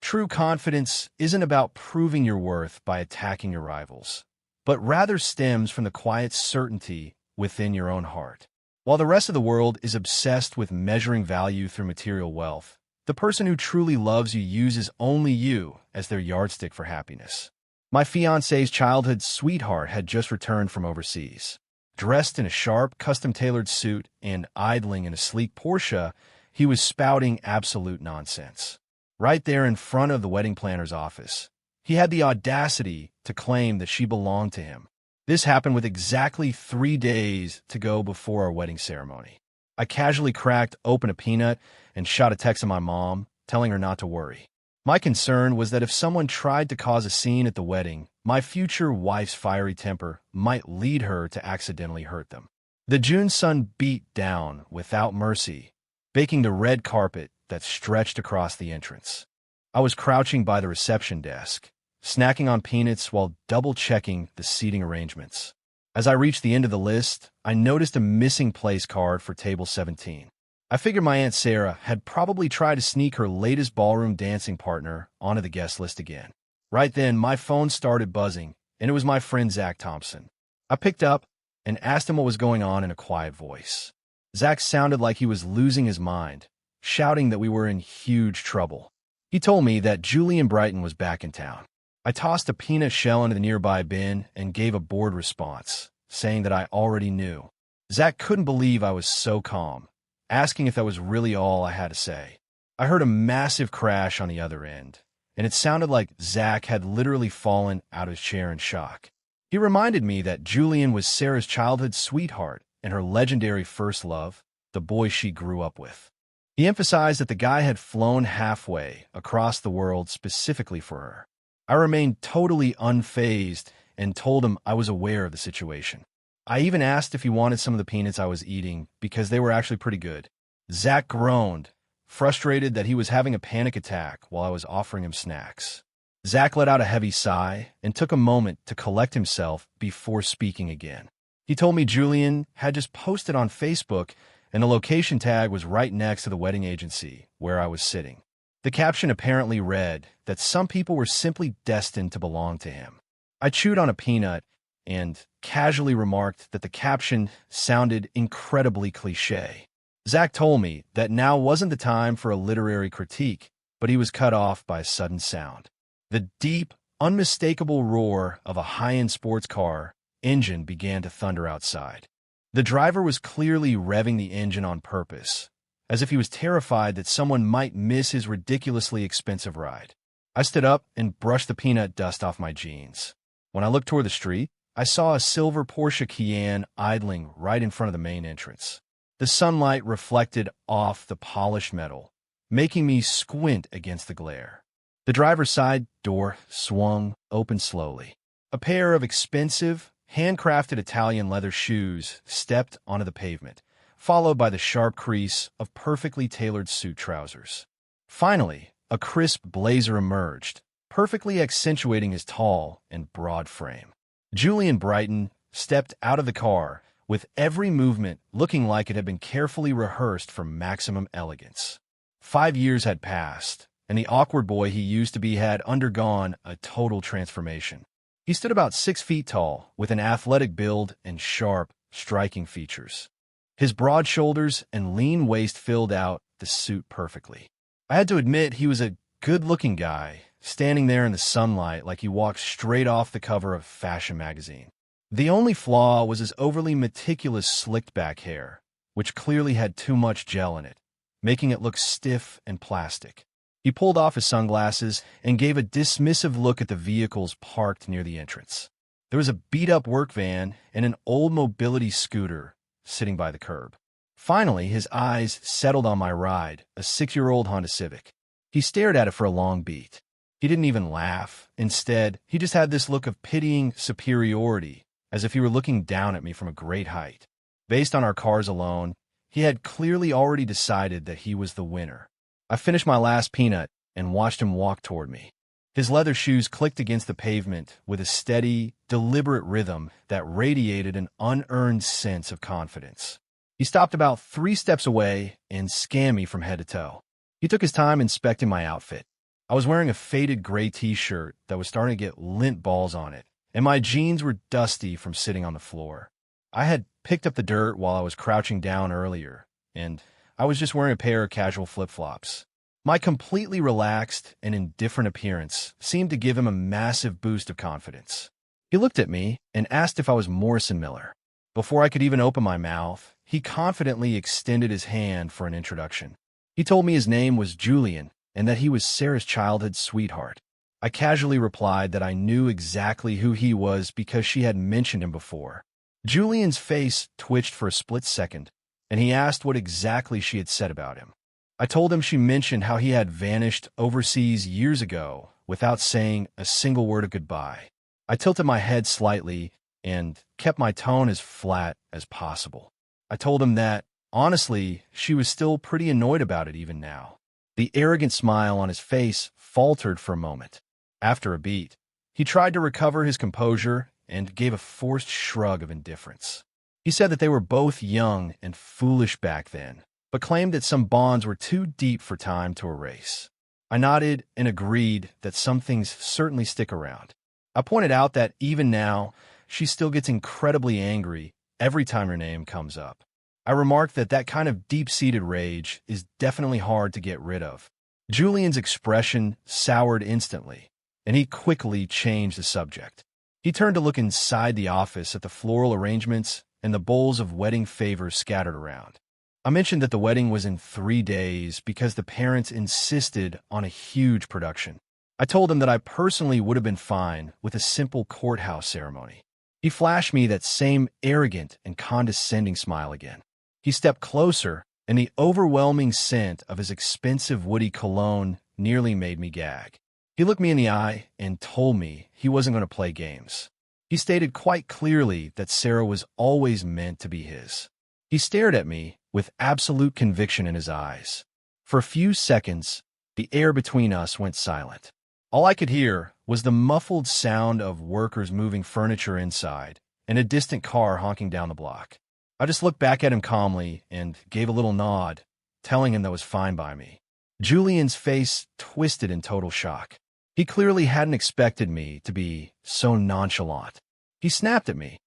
True confidence isn't about proving your worth by attacking your rivals, but rather stems from the quiet certainty within your own heart. While the rest of the world is obsessed with measuring value through material wealth, the person who truly loves you uses only you as their yardstick for happiness. My fiancé's childhood sweetheart had just returned from overseas. Dressed in a sharp, custom-tailored suit and idling in a sleek Porsche, he was spouting absolute nonsense. Right there in front of the wedding planner's office, he had the audacity to claim that she belonged to him. This happened with exactly 3 days to go before our wedding ceremony. I casually cracked open a peanut and shot a text to my mom, telling her not to worry. My concern was that if someone tried to cause a scene at the wedding, my future wife's fiery temper might lead her to accidentally hurt them. The June sun beat down without mercy, baking the red carpet that stretched across the entrance. I was crouching by the reception desk, snacking on peanuts while double-checking the seating arrangements. As I reached the end of the list, I noticed a missing place card for table 17. I figured my Aunt Sarah had probably tried to sneak her latest ballroom dancing partner onto the guest list again. Right then, my phone started buzzing, and it was my friend Zach Thompson. I picked up and asked him what was going on in a quiet voice. Zach sounded like he was losing his mind, shouting that we were in huge trouble. He told me that Julian Brighton was back in town. I tossed a peanut shell into the nearby bin and gave a bored response, saying that I already knew. Zach couldn't believe I was so calm, asking if that was really all I had to say. I heard a massive crash on the other end, and it sounded like Zach had literally fallen out of his chair in shock. He reminded me that Julian was Sarah's childhood sweetheart and her legendary first love, the boy she grew up with. He emphasized that the guy had flown halfway across the world specifically for her. I remained totally unfazed and told him I was aware of the situation. I even asked if he wanted some of the peanuts I was eating because they were actually pretty good. Zach groaned, frustrated that he was having a panic attack while I was offering him snacks. Zach let out a heavy sigh and took a moment to collect himself before speaking again. He told me Julian had just posted on Facebook and the location tag was right next to the wedding agency where I was sitting. The caption apparently read that some people were simply destined to belong to him. I chewed on a peanut and casually remarked that the caption sounded incredibly cliché. Zach told me that now wasn't the time for a literary critique, but he was cut off by a sudden sound. The deep, unmistakable roar of a high-end sports car engine began to thunder outside. The driver was clearly revving the engine on purpose, as if he was terrified that someone might miss his ridiculously expensive ride. I stood up and brushed the peanut dust off my jeans. When I looked toward the street, I saw a silver Porsche Cayenne idling right in front of the main entrance. The sunlight reflected off the polished metal, making me squint against the glare. The driver's side door swung open slowly. A pair of expensive, handcrafted Italian leather shoes stepped onto the pavement, followed by the sharp crease of perfectly tailored suit trousers. Finally, a crisp blazer emerged, perfectly accentuating his tall and broad frame. Julian Brighton stepped out of the car, with every movement looking like it had been carefully rehearsed for maximum elegance. 5 years had passed, and the awkward boy he used to be had undergone a total transformation. He stood about 6 feet tall, with an athletic build and sharp, striking features. His broad shoulders and lean waist filled out the suit perfectly. I had to admit he was a good-looking guy, standing there in the sunlight like he walked straight off the cover of a fashion magazine. The only flaw was his overly meticulous slicked-back hair, which clearly had too much gel in it, making it look stiff and plastic. He pulled off his sunglasses and gave a dismissive look at the vehicles parked near the entrance. There was a beat-up work van and an old mobility scooter sitting by the curb. Finally, his eyes settled on my ride, a 6-year-old Honda Civic. He stared at it for a long beat. He didn't even laugh. Instead, he just had this look of pitying superiority, as if he were looking down at me from a great height. Based on our cars alone, he had clearly already decided that he was the winner. I finished my last peanut and watched him walk toward me. His leather shoes clicked against the pavement with a steady, deliberate rhythm that radiated an unearned sense of confidence. He stopped about 3 steps away and scanned me from head to toe. He took his time inspecting my outfit. I was wearing a faded gray t-shirt that was starting to get lint balls on it, and my jeans were dusty from sitting on the floor. I had picked up the dirt while I was crouching down earlier, and I was just wearing a pair of casual flip-flops. My completely relaxed and indifferent appearance seemed to give him a massive boost of confidence. He looked at me and asked if I was Morrison Miller. Before I could even open my mouth, he confidently extended his hand for an introduction. He told me his name was Julian and that he was Sarah's childhood sweetheart. I casually replied that I knew exactly who he was because she had mentioned him before. Julian's face twitched for a split second, and he asked what exactly she had said about him. I told him she mentioned how he had vanished overseas years ago without saying a single word of goodbye. I tilted my head slightly and kept my tone as flat as possible. I told him that, honestly, she was still pretty annoyed about it even now. The arrogant smile on his face faltered for a moment. After a beat, he tried to recover his composure and gave a forced shrug of indifference. He said that they were both young and foolish back then, but claimed that some bonds were too deep for time to erase. I nodded and agreed that some things certainly stick around. I pointed out that even now, she still gets incredibly angry every time her name comes up. I remarked that that kind of deep-seated rage is definitely hard to get rid of. Julian's expression soured instantly, and he quickly changed the subject. He turned to look inside the office at the floral arrangements and the bowls of wedding favors scattered around. I mentioned that the wedding was in 3 days because the parents insisted on a huge production. I told him that I personally would have been fine with a simple courthouse ceremony. He flashed me that same arrogant and condescending smile again. He stepped closer, and the overwhelming scent of his expensive woody cologne nearly made me gag. He looked me in the eye and told me he wasn't going to play games. He stated quite clearly that Sarah was always meant to be his. He stared at me with absolute conviction in his eyes. For a few seconds, the air between us went silent. All I could hear was the muffled sound of workers moving furniture inside and a distant car honking down the block. I just looked back at him calmly and gave a little nod, telling him that was fine by me. Julian's face twisted in total shock. He clearly hadn't expected me to be so nonchalant. He snapped at me,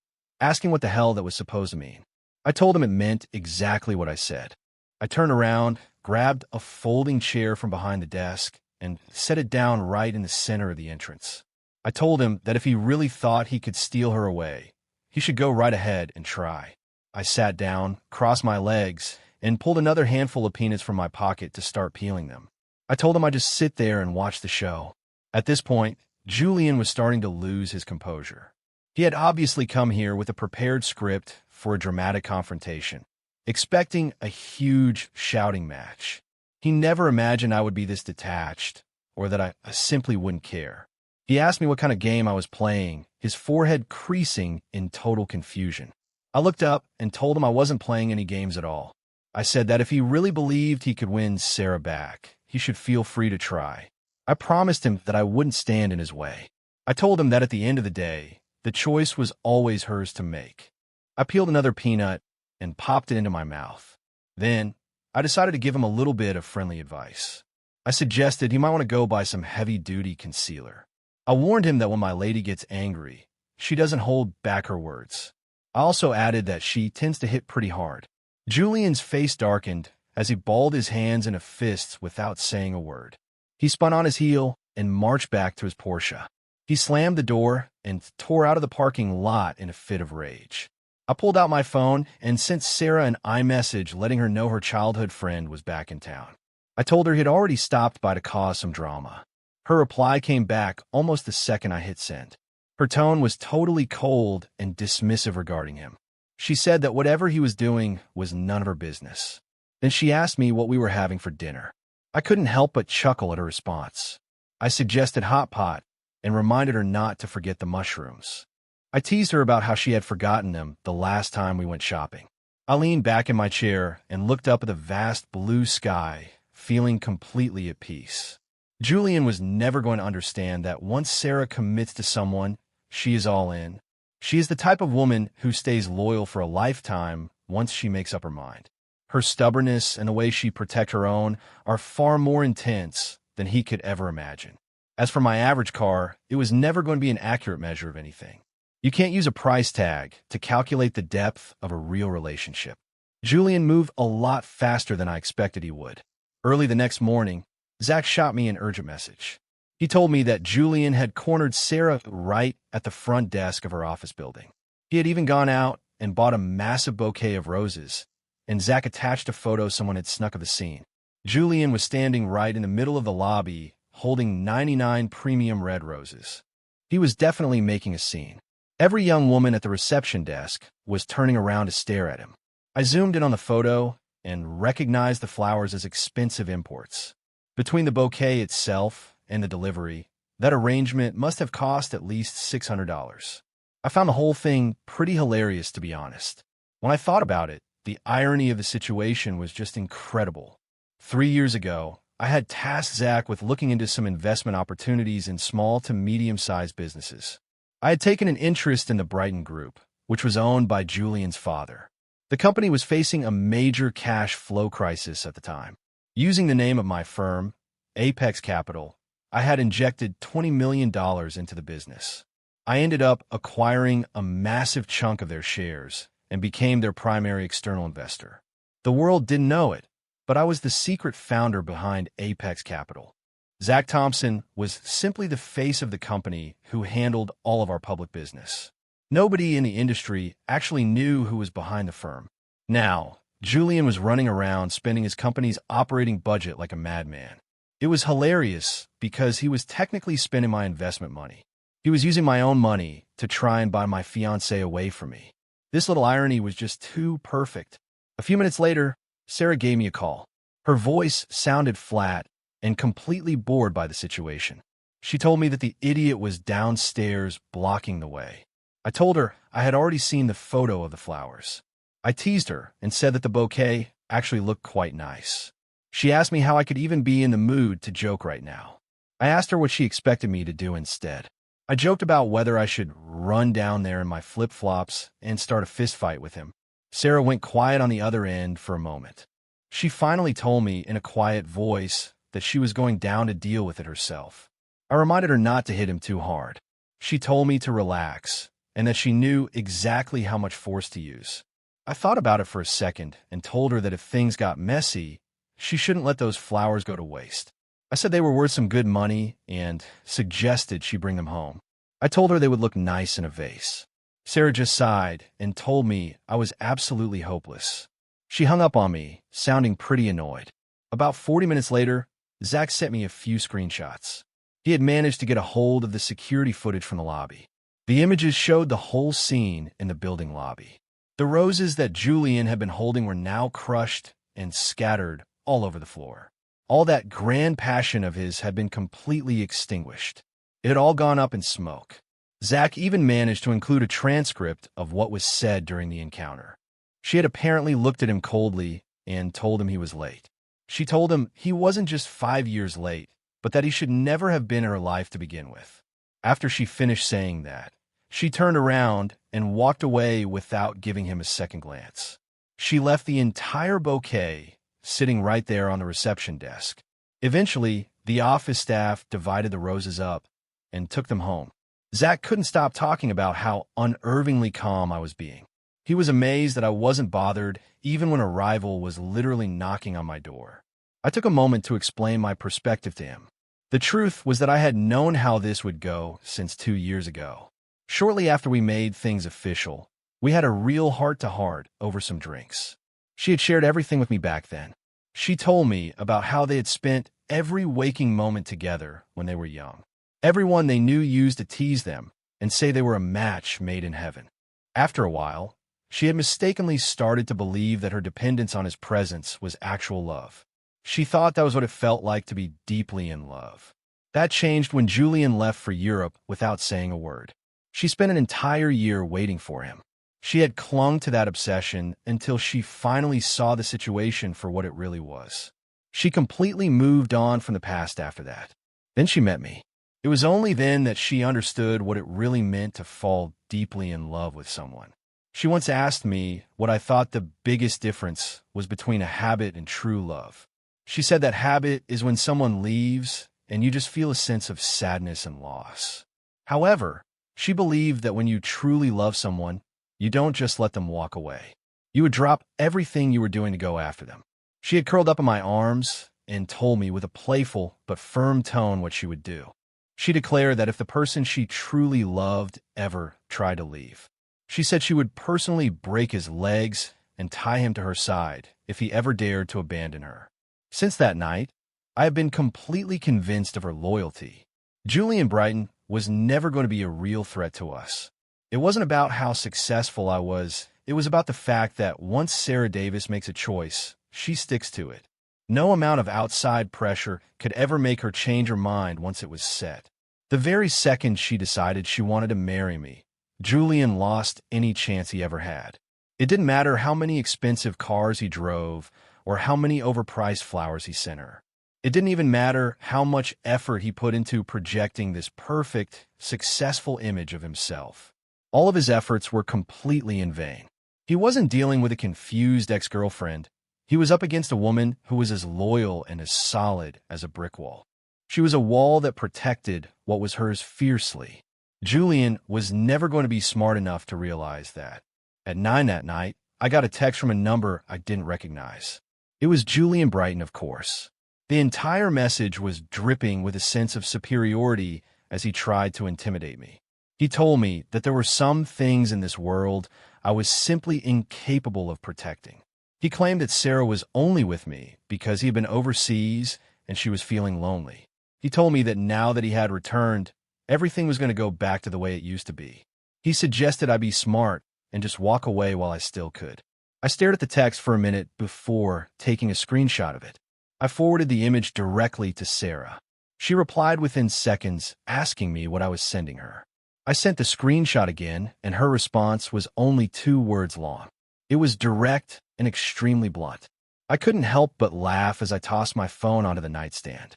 asking what the hell that was supposed to mean. I told him it meant exactly what I said. I turned around, grabbed a folding chair from behind the desk, and set it down right in the center of the entrance. I told him that if he really thought he could steal her away, he should go right ahead and try. I sat down, crossed my legs, and pulled another handful of peanuts from my pocket to start peeling them. I told him I'd just sit there and watch the show. At this point, Julian was starting to lose his composure. He had obviously come here with a prepared script for a dramatic confrontation, expecting a huge shouting match. He never imagined I would be this detached, or that I simply wouldn't care. He asked me what kind of game I was playing, his forehead creasing in total confusion. I looked up and told him I wasn't playing any games at all. I said that if he really believed he could win Sarah back, he should feel free to try. I promised him that I wouldn't stand in his way. I told him that at the end of the day, the choice was always hers to make. I peeled another peanut and popped it into my mouth. Then, I decided to give him a little bit of friendly advice. I suggested he might want to go buy some heavy-duty concealer. I warned him that when my lady gets angry, she doesn't hold back her words. I also added that she tends to hit pretty hard. Julian's face darkened as he balled his hands into fists without saying a word. He spun on his heel and marched back to his Porsche. He slammed the door and tore out of the parking lot in a fit of rage. I pulled out my phone and sent Sarah an iMessage letting her know her childhood friend was back in town. I told her he had already stopped by to cause some drama. Her reply came back almost the second I hit send. Her tone was totally cold and dismissive regarding him. She said that whatever he was doing was none of her business. Then she asked me what we were having for dinner. I couldn't help but chuckle at her response. I suggested hot pot and reminded her not to forget the mushrooms. I teased her about how she had forgotten them the last time we went shopping. I leaned back in my chair and looked up at the vast blue sky, feeling completely at peace. Julian was never going to understand that once Sarah commits to someone, she is all in. She is the type of woman who stays loyal for a lifetime once she makes up her mind. Her stubbornness and the way she protects her own are far more intense than he could ever imagine. As for my average car, it was never going to be an accurate measure of anything. You can't use a price tag to calculate the depth of a real relationship. Julian moved a lot faster than I expected he would. Early the next morning, Zach shot me an urgent message. He told me that Julian had cornered Sarah right at the front desk of her office building. He had even gone out and bought a massive bouquet of roses, and Zach attached a photo someone had snuck of the scene. Julian was standing right in the middle of the lobby, holding 99 premium red roses. He was definitely making a scene. Every young woman at the reception desk was turning around to stare at him. I zoomed in on the photo and recognized the flowers as expensive imports. Between the bouquet itself and the delivery, that arrangement must have cost at least $600. I found the whole thing pretty hilarious, to be honest. When I thought about it, the irony of the situation was just incredible. 3 years ago, I had tasked Zach with looking into some investment opportunities in small to medium-sized businesses. I had taken an interest in the Brighton Group, which was owned by Julian's father. The company was facing a major cash flow crisis at the time. Using the name of my firm, Apex Capital, I had injected $20 million into the business. I ended up acquiring a massive chunk of their shares and became their primary external investor. The world didn't know it, but I was the secret founder behind Apex Capital. Zach Thompson was simply the face of the company who handled all of our public business. Nobody in the industry actually knew who was behind the firm. Now, Julian was running around spending his company's operating budget like a madman. It was hilarious because he was technically spending my investment money. He was using my own money to try and buy my fiancée away from me. This little irony was just too perfect. A few minutes later, Sarah gave me a call. Her voice sounded flat and completely bored by the situation. She told me that the idiot was downstairs blocking the way. I told her I had already seen the photo of the flowers. I teased her and said that the bouquet actually looked quite nice. She asked me how I could even be in the mood to joke right now. I asked her what she expected me to do instead. I joked about whether I should run down there in my flip-flops and start a fistfight with him. Sarah went quiet on the other end for a moment. She finally told me in a quiet voice that she was going down to deal with it herself. I reminded her not to hit him too hard. She told me to relax and that she knew exactly how much force to use. I thought about it for a second and told her that if things got messy, she shouldn't let those flowers go to waste. I said they were worth some good money and suggested she bring them home. I told her they would look nice in a vase. Sarah just sighed and told me I was absolutely hopeless. She hung up on me, sounding pretty annoyed. About 40 minutes later, Zach sent me a few screenshots. He had managed to get a hold of the security footage from the lobby. The images showed the whole scene in the building lobby. The roses that Julian had been holding were now crushed and scattered all over the floor. All that grand passion of his had been completely extinguished. It had all gone up in smoke. Zach even managed to include a transcript of what was said during the encounter. She had apparently looked at him coldly and told him he was late. She told him he wasn't just 5 years late, but that he should never have been in her life to begin with. After she finished saying that, she turned around and walked away without giving him a second glance. She left the entire bouquet sitting right there on the reception desk. Eventually, the office staff divided the roses up and took them home. Zach couldn't stop talking about how unnervingly calm I was being. He was amazed that I wasn't bothered, even when a rival was literally knocking on my door. I took a moment to explain my perspective to him. The truth was that I had known how this would go since 2 years ago. Shortly after we made things official, we had a real heart-to-heart over some drinks. She had shared everything with me back then. She told me about how they had spent every waking moment together when they were young. Everyone they knew used to tease them and say they were a match made in heaven. After a while, she had mistakenly started to believe that her dependence on his presence was actual love. She thought that was what it felt like to be deeply in love. That changed when Julian left for Europe without saying a word. She spent an entire year waiting for him. She had clung to that obsession until she finally saw the situation for what it really was. She completely moved on from the past after that. Then she met me. It was only then that she understood what it really meant to fall deeply in love with someone. She once asked me what I thought the biggest difference was between a habit and true love. She said that habit is when someone leaves and you just feel a sense of sadness and loss. However, she believed that when you truly love someone, you don't just let them walk away. You would drop everything you were doing to go after them. She had curled up in my arms and told me with a playful but firm tone what she would do. She declared that if the person she truly loved ever tried to leave, she said she would personally break his legs and tie him to her side if he ever dared to abandon her. Since that night, I have been completely convinced of her loyalty. Julian Brighton was never going to be a real threat to us. It wasn't about how successful I was. It was about the fact that once Sarah Davis makes a choice, she sticks to it. No amount of outside pressure could ever make her change her mind once it was set. The very second she decided she wanted to marry me, Julian lost any chance he ever had. It didn't matter how many expensive cars he drove or how many overpriced flowers he sent her. It didn't even matter how much effort he put into projecting this perfect, successful image of himself. All of his efforts were completely in vain. He wasn't dealing with a confused ex-girlfriend. He was up against a woman who was as loyal and as solid as a brick wall. She was a wall that protected what was hers fiercely. Julian was never going to be smart enough to realize that. At 9 that night, I got a text from a number I didn't recognize. It was Julian Brighton, of course. The entire message was dripping with a sense of superiority as he tried to intimidate me. He told me that there were some things in this world I was simply incapable of protecting. He claimed that Sarah was only with me because he had been overseas and she was feeling lonely. He told me that now that he had returned, everything was going to go back to the way it used to be. He suggested I be smart and just walk away while I still could. I stared at the text for a minute before taking a screenshot of it. I forwarded the image directly to Sarah. She replied within seconds, asking me what I was sending her. I sent the screenshot again, and her response was only 2 words long. It was direct and extremely blunt. I couldn't help but laugh as I tossed my phone onto the nightstand.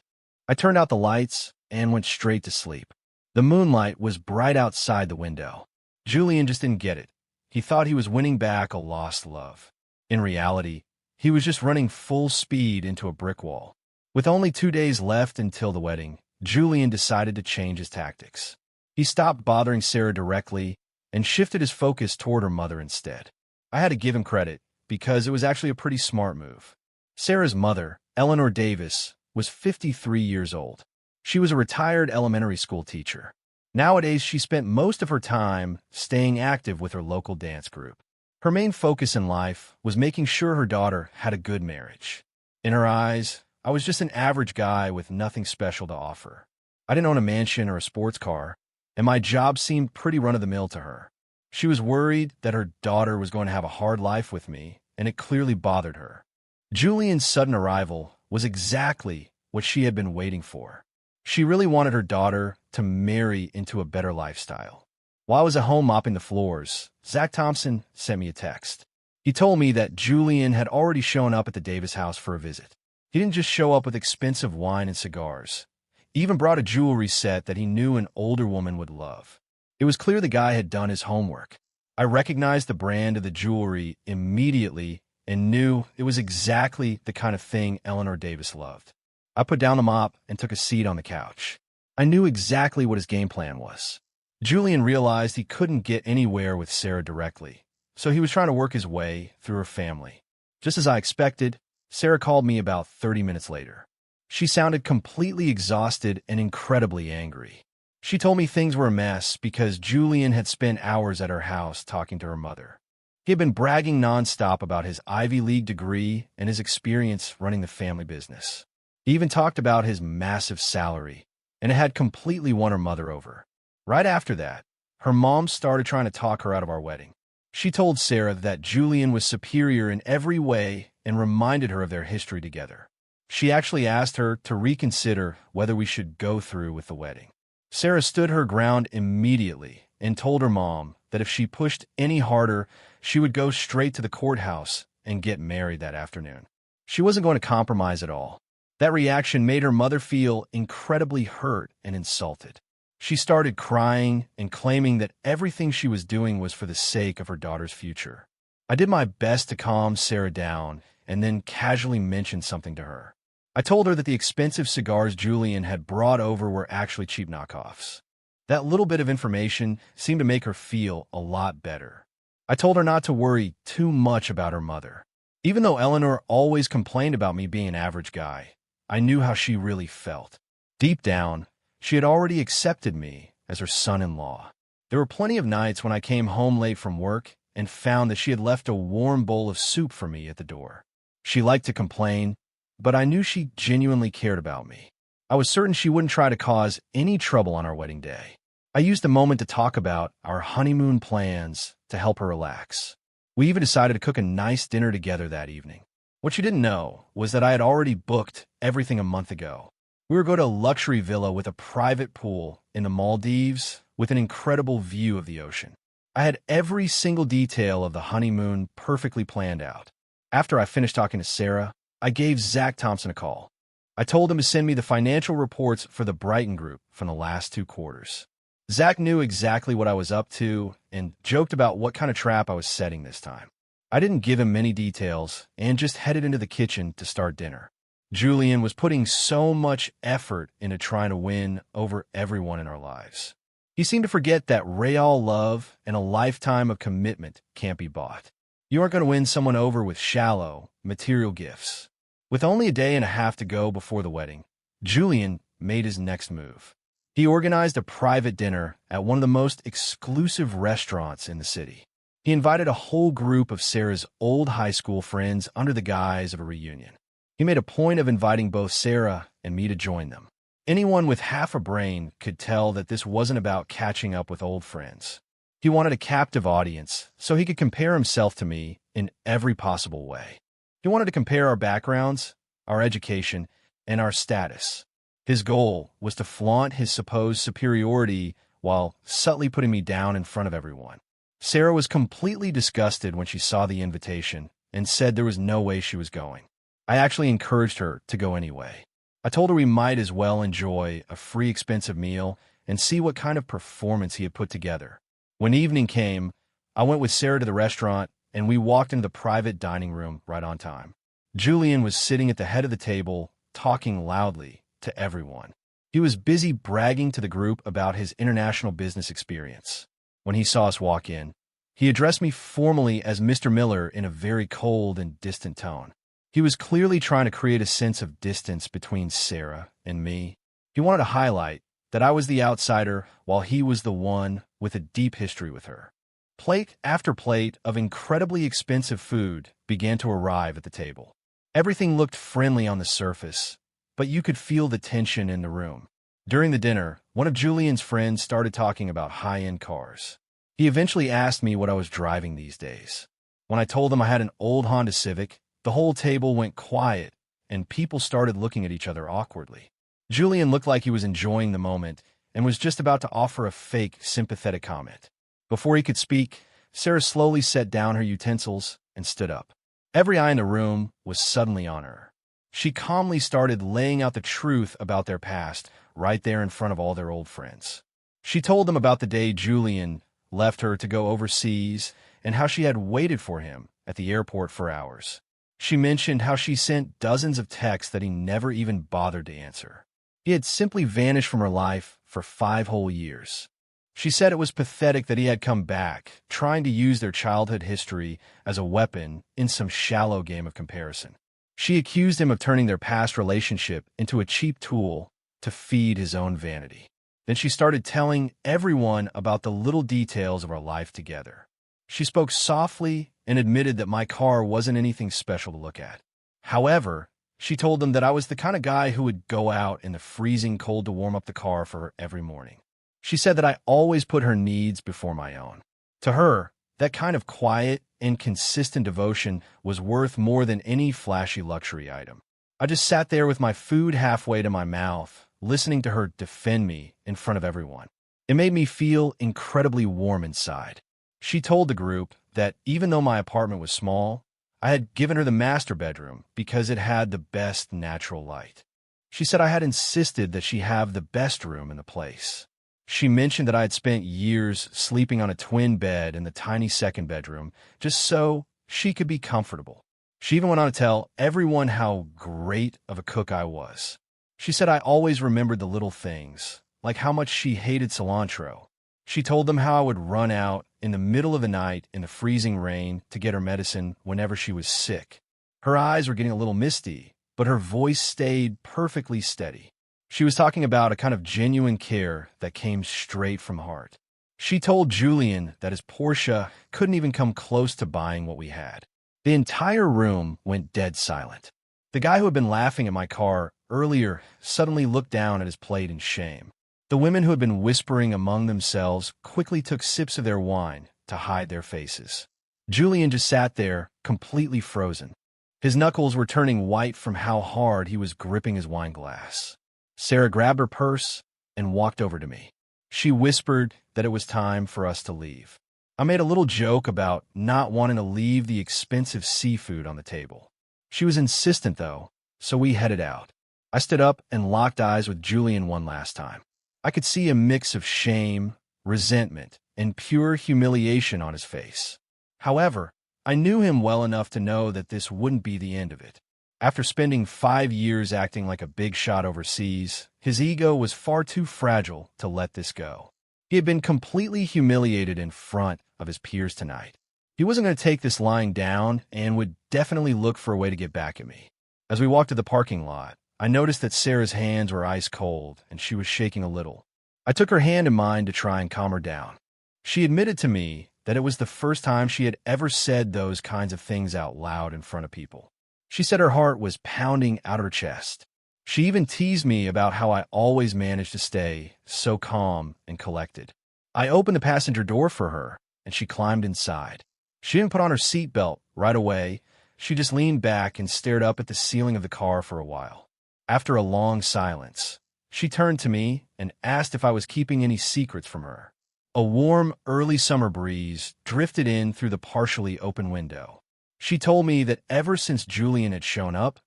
I turned out the lights and went straight to sleep. The moonlight was bright outside the window. Julian just didn't get it. He thought he was winning back a lost love. In reality, he was just running full speed into a brick wall. With only 2 days left until the wedding, Julian decided to change his tactics. He stopped bothering Sarah directly and shifted his focus toward her mother instead. I had to give him credit because it was actually a pretty smart move. Sarah's mother, Eleanor Davis, was 53 years old. She was a retired elementary school teacher. Nowadays, she spent most of her time staying active with her local dance group. Her main focus in life was making sure her daughter had a good marriage. In her eyes, I was just an average guy with nothing special to offer. I didn't own a mansion or a sports car, and my job seemed pretty run-of-the-mill to her. She was worried that her daughter was going to have a hard life with me, and it clearly bothered her. Julian's sudden arrival was exactly what she had been waiting for. She really wanted her daughter to marry into a better lifestyle. While I was at home mopping the floors, Zach Thompson sent me a text. He told me that Julian had already shown up at the Davis house for a visit. He didn't just show up with expensive wine and cigars. He even brought a jewelry set that he knew an older woman would love. It was clear the guy had done his homework. I recognized the brand of the jewelry immediately and knew it was exactly the kind of thing Eleanor Davis loved. I put down the mop and took a seat on the couch. I knew exactly what his game plan was. Julian realized he couldn't get anywhere with Sarah directly, so he was trying to work his way through her family. Just as I expected, Sarah called me about 30 minutes later. She sounded completely exhausted and incredibly angry. She told me things were a mess because Julian had spent hours at her house talking to her mother. He had been bragging nonstop about his Ivy League degree and his experience running the family business. He even talked about his massive salary, and it had completely won her mother over. Right after that, her mom started trying to talk her out of our wedding. She told Sarah that Julian was superior in every way and reminded her of their history together. She actually asked her to reconsider whether we should go through with the wedding. Sarah stood her ground immediately and told her mom that if she pushed any harder, she would go straight to the courthouse and get married that afternoon. She wasn't going to compromise at all. That reaction made her mother feel incredibly hurt and insulted. She started crying and claiming that everything she was doing was for the sake of her daughter's future. I did my best to calm Sarah down and then casually mentioned something to her. I told her that the expensive cigars Julian had brought over were actually cheap knockoffs. That little bit of information seemed to make her feel a lot better. I told her not to worry too much about her mother. Even though Eleanor always complained about me being an average guy, I knew how she really felt. Deep down, she had already accepted me as her son-in-law. There were plenty of nights when I came home late from work and found that she had left a warm bowl of soup for me at the door. She liked to complain, but I knew she genuinely cared about me. I was certain she wouldn't try to cause any trouble on our wedding day. I used the moment to talk about our honeymoon plans to help her relax. We even decided to cook a nice dinner together that evening. What she didn't know was that I had already booked everything a month ago. We were going to a luxury villa with a private pool in the Maldives with an incredible view of the ocean. I had every single detail of the honeymoon perfectly planned out. After I finished talking to Sarah, I gave Zach Thompson a call. I told him to send me the financial reports for the Brighton Group from the last 2 quarters. Zach knew exactly what I was up to and joked about what kind of trap I was setting this time. I didn't give him many details and just headed into the kitchen to start dinner. Julian was putting so much effort into trying to win over everyone in our lives. He seemed to forget that real love and a lifetime of commitment can't be bought. You aren't going to win someone over with shallow, material gifts. With only a day and a half to go before the wedding, Julian made his next move. He organized a private dinner at one of the most exclusive restaurants in the city. He invited a whole group of Sarah's old high school friends under the guise of a reunion. He made a point of inviting both Sarah and me to join them. Anyone with half a brain could tell that this wasn't about catching up with old friends. He wanted a captive audience so he could compare himself to me in every possible way. He wanted to compare our backgrounds, our education, and our status. His goal was to flaunt his supposed superiority while subtly putting me down in front of everyone. Sarah was completely disgusted when she saw the invitation and said there was no way she was going. I actually encouraged her to go anyway. I told her we might as well enjoy a free expensive meal and see what kind of performance he had put together. When evening came, I went with Sarah to the restaurant and we walked into the private dining room right on time. Julian was sitting at the head of the table, talking loudly to everyone. He was busy bragging to the group about his international business experience. When he saw us walk in, he addressed me formally as Mr. Miller in a very cold and distant tone. He was clearly trying to create a sense of distance between Sarah and me. He wanted to highlight that I was the outsider while he was the one with a deep history with her. Plate after plate of incredibly expensive food began to arrive at the table. Everything looked friendly on the surface, but you could feel the tension in the room. During the dinner, one of Julian's friends started talking about high-end cars. He eventually asked me what I was driving these days. When I told him I had an old Honda Civic, the whole table went quiet, and people started looking at each other awkwardly. Julian looked like he was enjoying the moment and was just about to offer a fake, sympathetic comment. Before he could speak, Sarah slowly set down her utensils and stood up. Every eye in the room was suddenly on her. She calmly started laying out the truth about their past right there in front of all their old friends. She told them about the day Julian left her to go overseas and how she had waited for him at the airport for hours. She mentioned how she sent dozens of texts that he never even bothered to answer. He had simply vanished from her life for 5 whole years. She said it was pathetic that he had come back, trying to use their childhood history as a weapon in some shallow game of comparison. She accused him of turning their past relationship into a cheap tool to feed his own vanity. Then she started telling everyone about the little details of our life together. She spoke softly and admitted that my car wasn't anything special to look at. However, she told them that I was the kind of guy who would go out in the freezing cold to warm up the car for her every morning. She said that I always put her needs before my own. To her, that kind of quiet and consistent devotion was worth more than any flashy luxury item. I just sat there with my food halfway to my mouth, listening to her defend me in front of everyone. It made me feel incredibly warm inside. She told the group that even though my apartment was small, I had given her the master bedroom because it had the best natural light. She said I had insisted that she have the best room in the place. She mentioned that I had spent years sleeping on a twin bed in the tiny second bedroom just so she could be comfortable. She even went on to tell everyone how great of a cook I was. She said I always remembered the little things, like how much she hated cilantro. She told them how I would run out in the middle of the night in the freezing rain to get her medicine whenever she was sick. Her eyes were getting a little misty, but her voice stayed perfectly steady. She was talking about a kind of genuine care that came straight from heart. She told Julian that his Porsche couldn't even come close to buying what we had. The entire room went dead silent. The guy who had been laughing at my car earlier suddenly looked down at his plate in shame. The women who had been whispering among themselves quickly took sips of their wine to hide their faces. Julian just sat there, completely frozen. His knuckles were turning white from how hard he was gripping his wine glass. Sarah grabbed her purse and walked over to me. She whispered that it was time for us to leave. I made a little joke about not wanting to leave the expensive seafood on the table. She was insistent, though, so we headed out. I stood up and locked eyes with Julian one last time. I could see a mix of shame, resentment, and pure humiliation on his face. However, I knew him well enough to know that this wouldn't be the end of it. After spending 5 years acting like a big shot overseas, his ego was far too fragile to let this go. He had been completely humiliated in front of his peers tonight. He wasn't going to take this lying down and would definitely look for a way to get back at me. As we walked to the parking lot, I noticed that Sarah's hands were ice cold and she was shaking a little. I took her hand in mine to try and calm her down. She admitted to me that it was the first time she had ever said those kinds of things out loud in front of people. She said her heart was pounding out of her chest. She even teased me about how I always managed to stay so calm and collected. I opened the passenger door for her, and she climbed inside. She didn't put on her seatbelt right away. She just leaned back and stared up at the ceiling of the car for a while. After a long silence, she turned to me and asked if I was keeping any secrets from her. A warm, early summer breeze drifted in through the partially open window. She told me that ever since Julian had shown up,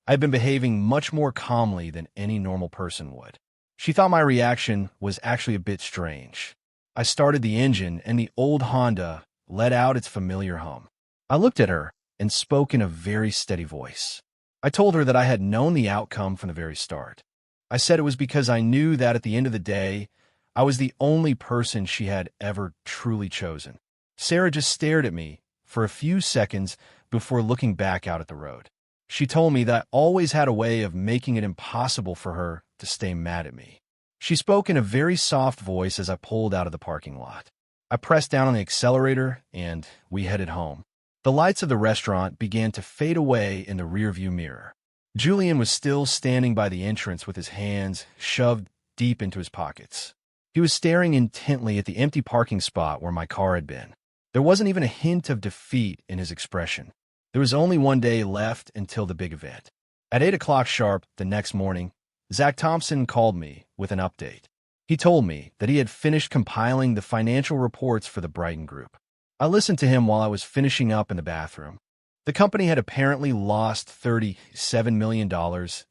I'd been behaving much more calmly than any normal person would. She thought my reaction was actually a bit strange. I started the engine, and the old Honda let out its familiar hum. I looked at her and spoke in a very steady voice. I told her that I had known the outcome from the very start. I said it was because I knew that at the end of the day, I was the only person she had ever truly chosen. Sarah just stared at me for a few seconds before looking back out at the road. She told me that I always had a way of making it impossible for her to stay mad at me. She spoke in a very soft voice as I pulled out of the parking lot. I pressed down on the accelerator, and we headed home. The lights of the restaurant began to fade away in the rearview mirror. Julian was still standing by the entrance with his hands shoved deep into his pockets. He was staring intently at the empty parking spot where my car had been. There wasn't even a hint of defeat in his expression. There was only one day left until the big event. At 8 o'clock sharp the next morning, Zach Thompson called me with an update. He told me that he had finished compiling the financial reports for the Brighton Group. I listened to him while I was finishing up in the bathroom. The company had apparently lost $37 million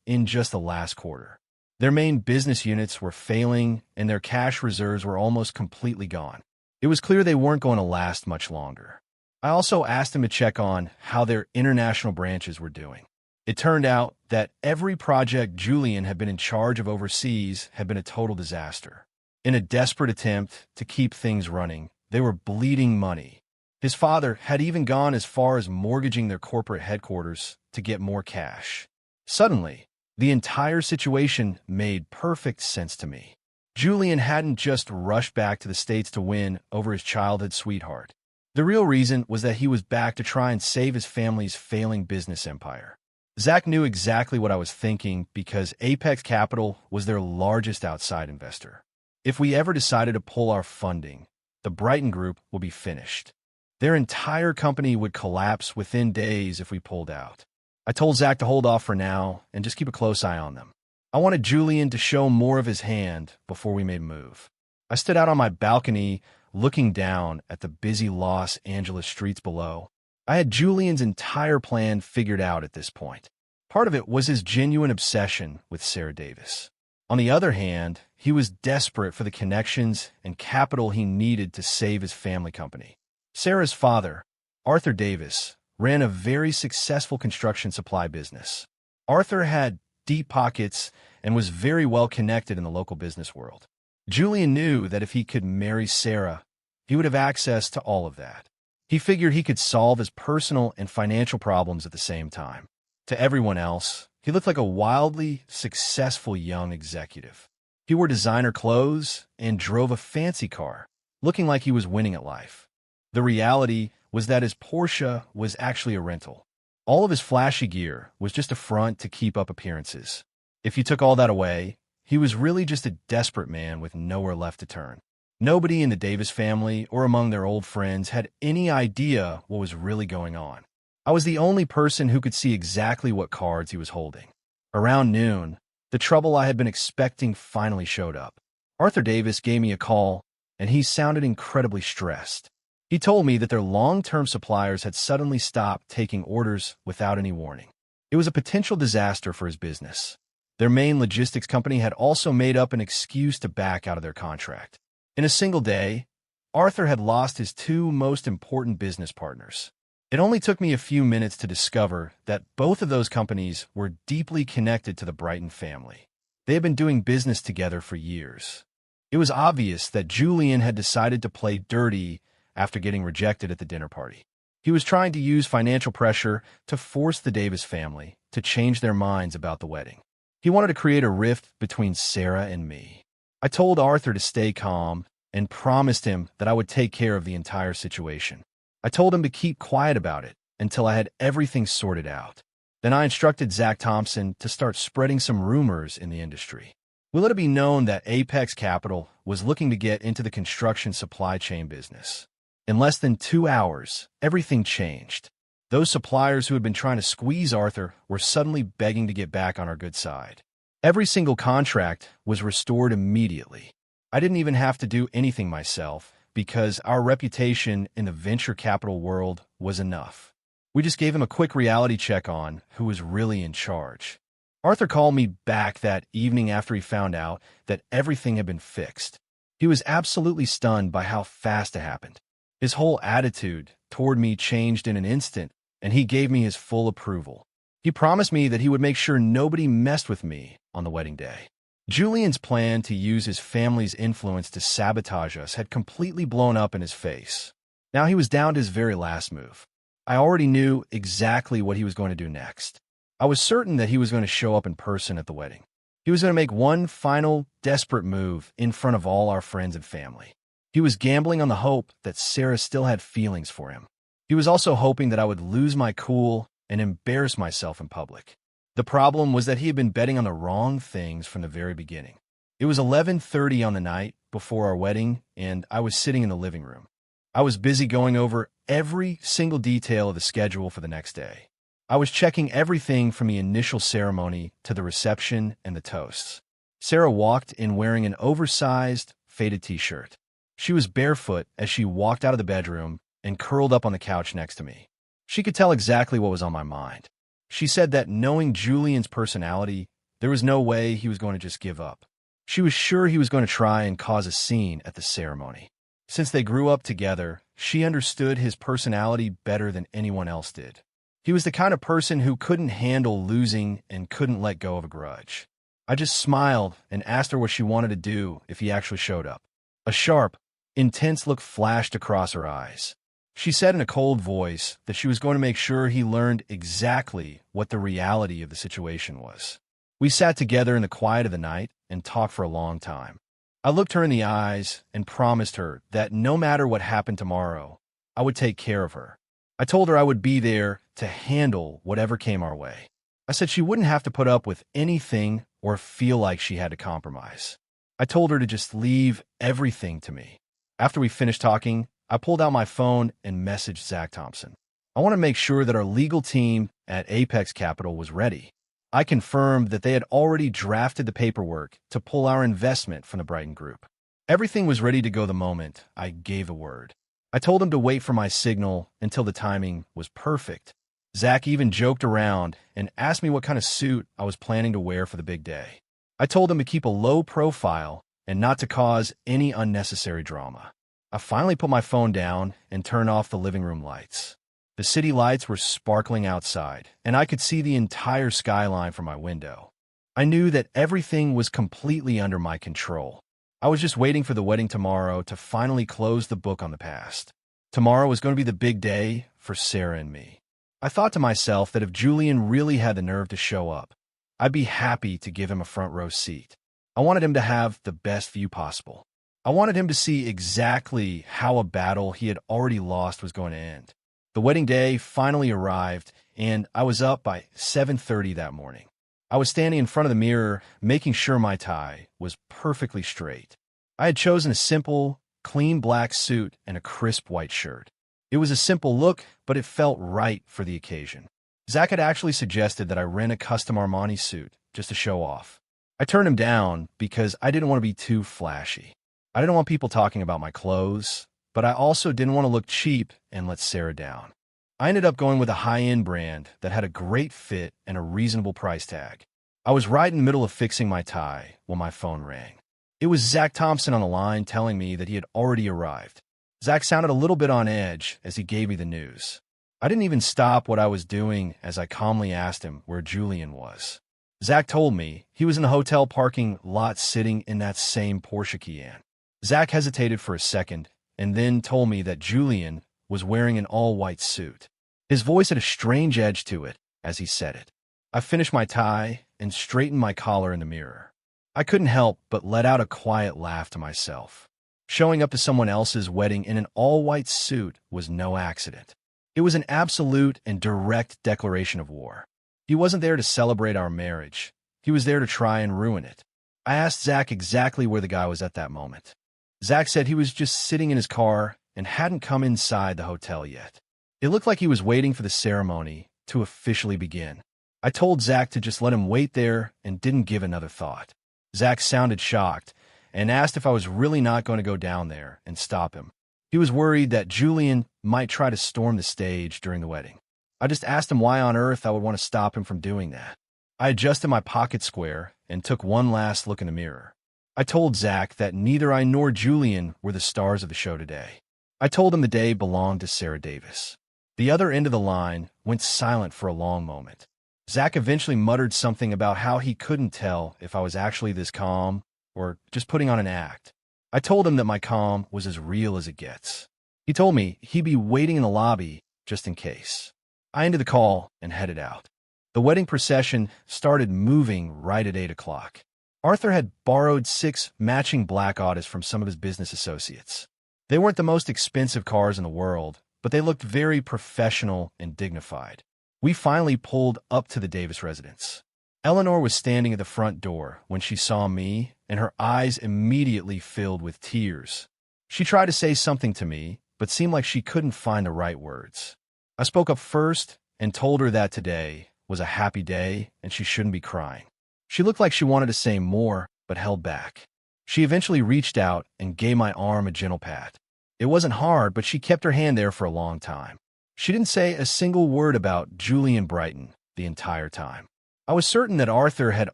in just the last quarter. Their main business units were failing, and their cash reserves were almost completely gone. It was clear they weren't going to last much longer. I also asked him to check on how their international branches were doing. It turned out that every project Julian had been in charge of overseas had been a total disaster. In a desperate attempt to keep things running, they were bleeding money. His father had even gone as far as mortgaging their corporate headquarters to get more cash. Suddenly, the entire situation made perfect sense to me. Julian hadn't just rushed back to the States to win over his childhood sweetheart. The real reason was that he was back to try and save his family's failing business empire. Zach knew exactly what I was thinking because Apex Capital was their largest outside investor. If we ever decided to pull our funding, the Brighton Group would be finished. Their entire company would collapse within days if we pulled out. I told Zach to hold off for now and just keep a close eye on them. I wanted Julian to show more of his hand before we made a move. I stood out on my balcony looking down at the busy Los Angeles streets below. I had Julian's entire plan figured out at this point. Part of it was his genuine obsession with Sarah Davis. On the other hand, he was desperate for the connections and capital he needed to save his family company. Sarah's father, Arthur Davis, ran a very successful construction supply business. Arthur had deep pockets and was very well connected in the local business world. Julian knew that if he could marry Sarah, he would have access to all of that. He figured he could solve his personal and financial problems at the same time. To everyone else, he looked like a wildly successful young executive. He wore designer clothes and drove a fancy car, looking like he was winning at life. The reality was that his Porsche was actually a rental. All of his flashy gear was just a front to keep up appearances. If you took all that away, he was really just a desperate man with nowhere left to turn. Nobody in the Davis family or among their old friends had any idea what was really going on. I was the only person who could see exactly what cards he was holding. Around noon, the trouble I had been expecting finally showed up. Arthur Davis gave me a call, and he sounded incredibly stressed. He told me that their long-term suppliers had suddenly stopped taking orders without any warning. It was a potential disaster for his business. Their main logistics company had also made up an excuse to back out of their contract. In a single day, Arthur had lost his two most important business partners. It only took me a few minutes to discover that both of those companies were deeply connected to the Brighton family. They had been doing business together for years. It was obvious that Julian had decided to play dirty after getting rejected at the dinner party. He was trying to use financial pressure to force the Davis family to change their minds about the wedding. He wanted to create a rift between Sarah and me. I told Arthur to stay calm and promised him that I would take care of the entire situation. I told him to keep quiet about it until I had everything sorted out. Then I instructed Zach Thompson to start spreading some rumors in the industry. We let it be known that Apex Capital was looking to get into the construction supply chain business. In less than 2 hours, everything changed. Those suppliers who had been trying to squeeze Arthur were suddenly begging to get back on our good side. Every single contract was restored immediately. I didn't even have to do anything myself because our reputation in the venture capital world was enough. We just gave him a quick reality check on who was really in charge. Arthur called me back that evening after he found out that everything had been fixed. He was absolutely stunned by how fast it happened. His whole attitude toward me changed in an instant, and he gave me his full approval. He promised me that he would make sure nobody messed with me on the wedding day. Julian's plan to use his family's influence to sabotage us had completely blown up in his face. Now he was down to his very last move. I already knew exactly what he was going to do next. I was certain that he was going to show up in person at the wedding. He was going to make one final, desperate move in front of all our friends and family. He was gambling on the hope that Sarah still had feelings for him. He was also hoping that I would lose my cool and embarrass myself in public. The problem was that he had been betting on the wrong things from the very beginning. It was 11:30 on the night before our wedding, and I was sitting in the living room. I was busy going over every single detail of the schedule for the next day. I was checking everything from the initial ceremony to the reception and the toasts. Sarah walked in wearing an oversized, faded t-shirt. She was barefoot as she walked out of the bedroom and curled up on the couch next to me. She could tell exactly what was on my mind. She said that knowing Julian's personality, there was no way he was going to just give up. She was sure he was going to try and cause a scene at the ceremony. Since they grew up together, she understood his personality better than anyone else did. He was the kind of person who couldn't handle losing and couldn't let go of a grudge. I just smiled and asked her what she wanted to do if he actually showed up. A sharp, intense look flashed across her eyes. She said in a cold voice that she was going to make sure he learned exactly what the reality of the situation was. We sat together in the quiet of the night and talked for a long time. I looked her in the eyes and promised her that no matter what happened tomorrow, I would take care of her. I told her I would be there to handle whatever came our way. I said she wouldn't have to put up with anything or feel like she had to compromise. I told her to just leave everything to me. After we finished talking, I pulled out my phone and messaged Zach Thompson. I want to make sure that our legal team at Apex Capital was ready. I confirmed that they had already drafted the paperwork to pull our investment from the Brighton Group. Everything was ready to go the moment I gave a word. I told him to wait for my signal until the timing was perfect. Zach even joked around and asked me what kind of suit I was planning to wear for the big day. I told him to keep a low profile and not to cause any unnecessary drama. I finally put my phone down and turned off the living room lights. The city lights were sparkling outside, and I could see the entire skyline from my window. I knew that everything was completely under my control. I was just waiting for the wedding tomorrow to finally close the book on the past. Tomorrow was going to be the big day for Sarah and me. I thought to myself that if Julian really had the nerve to show up, I'd be happy to give him a front row seat. I wanted him to have the best view possible. I wanted him to see exactly how a battle he had already lost was going to end. The wedding day finally arrived, and I was up by 7:30 that morning. I was standing in front of the mirror, making sure my tie was perfectly straight. I had chosen a simple, clean black suit and a crisp white shirt. It was a simple look, but it felt right for the occasion. Zach had actually suggested that I rent a custom Armani suit just to show off. I turned him down because I didn't want to be too flashy. I didn't want people talking about my clothes, but I also didn't want to look cheap and let Sarah down. I ended up going with a high-end brand that had a great fit and a reasonable price tag. I was right in the middle of fixing my tie when my phone rang. It was Zach Thompson on the line telling me that he had already arrived. Zach sounded a little bit on edge as he gave me the news. I didn't even stop what I was doing as I calmly asked him where Julian was. Zach told me he was in the hotel parking lot sitting in that same Porsche Cayenne. Zach hesitated for a second and then told me that Julian was wearing an all-white suit. His voice had a strange edge to it as he said it. I finished my tie and straightened my collar in the mirror. I couldn't help but let out a quiet laugh to myself. Showing up to someone else's wedding in an all-white suit was no accident. It was an absolute and direct declaration of war. He wasn't there to celebrate our marriage. He was there to try and ruin it. I asked Zach exactly where the guy was at that moment. Zach said he was just sitting in his car and hadn't come inside the hotel yet. It looked like he was waiting for the ceremony to officially begin. I told Zach to just let him wait there and didn't give another thought. Zach sounded shocked and asked if I was really not going to go down there and stop him. He was worried that Julian might try to storm the stage during the wedding. I just asked him why on earth I would want to stop him from doing that. I adjusted my pocket square and took one last look in the mirror. I told Zach that neither I nor Julian were the stars of the show today. I told him the day belonged to Sarah Davis. The other end of the line went silent for a long moment. Zach eventually muttered something about how he couldn't tell if I was actually this calm or just putting on an act. I told him that my calm was as real as it gets. He told me he'd be waiting in the lobby just in case. I ended the call and headed out. The wedding procession started moving right at 8 o'clock. Arthur had borrowed 6 matching black Autos from some of his business associates. They weren't the most expensive cars in the world, but they looked very professional and dignified. We finally pulled up to the Davis residence. Eleanor was standing at the front door when she saw me, and her eyes immediately filled with tears. She tried to say something to me, but seemed like she couldn't find the right words. I spoke up first and told her that today was a happy day and she shouldn't be crying. She looked like she wanted to say more, but held back. She eventually reached out and gave my arm a gentle pat. It wasn't hard, but she kept her hand there for a long time. She didn't say a single word about Julian Brighton the entire time. I was certain that Arthur had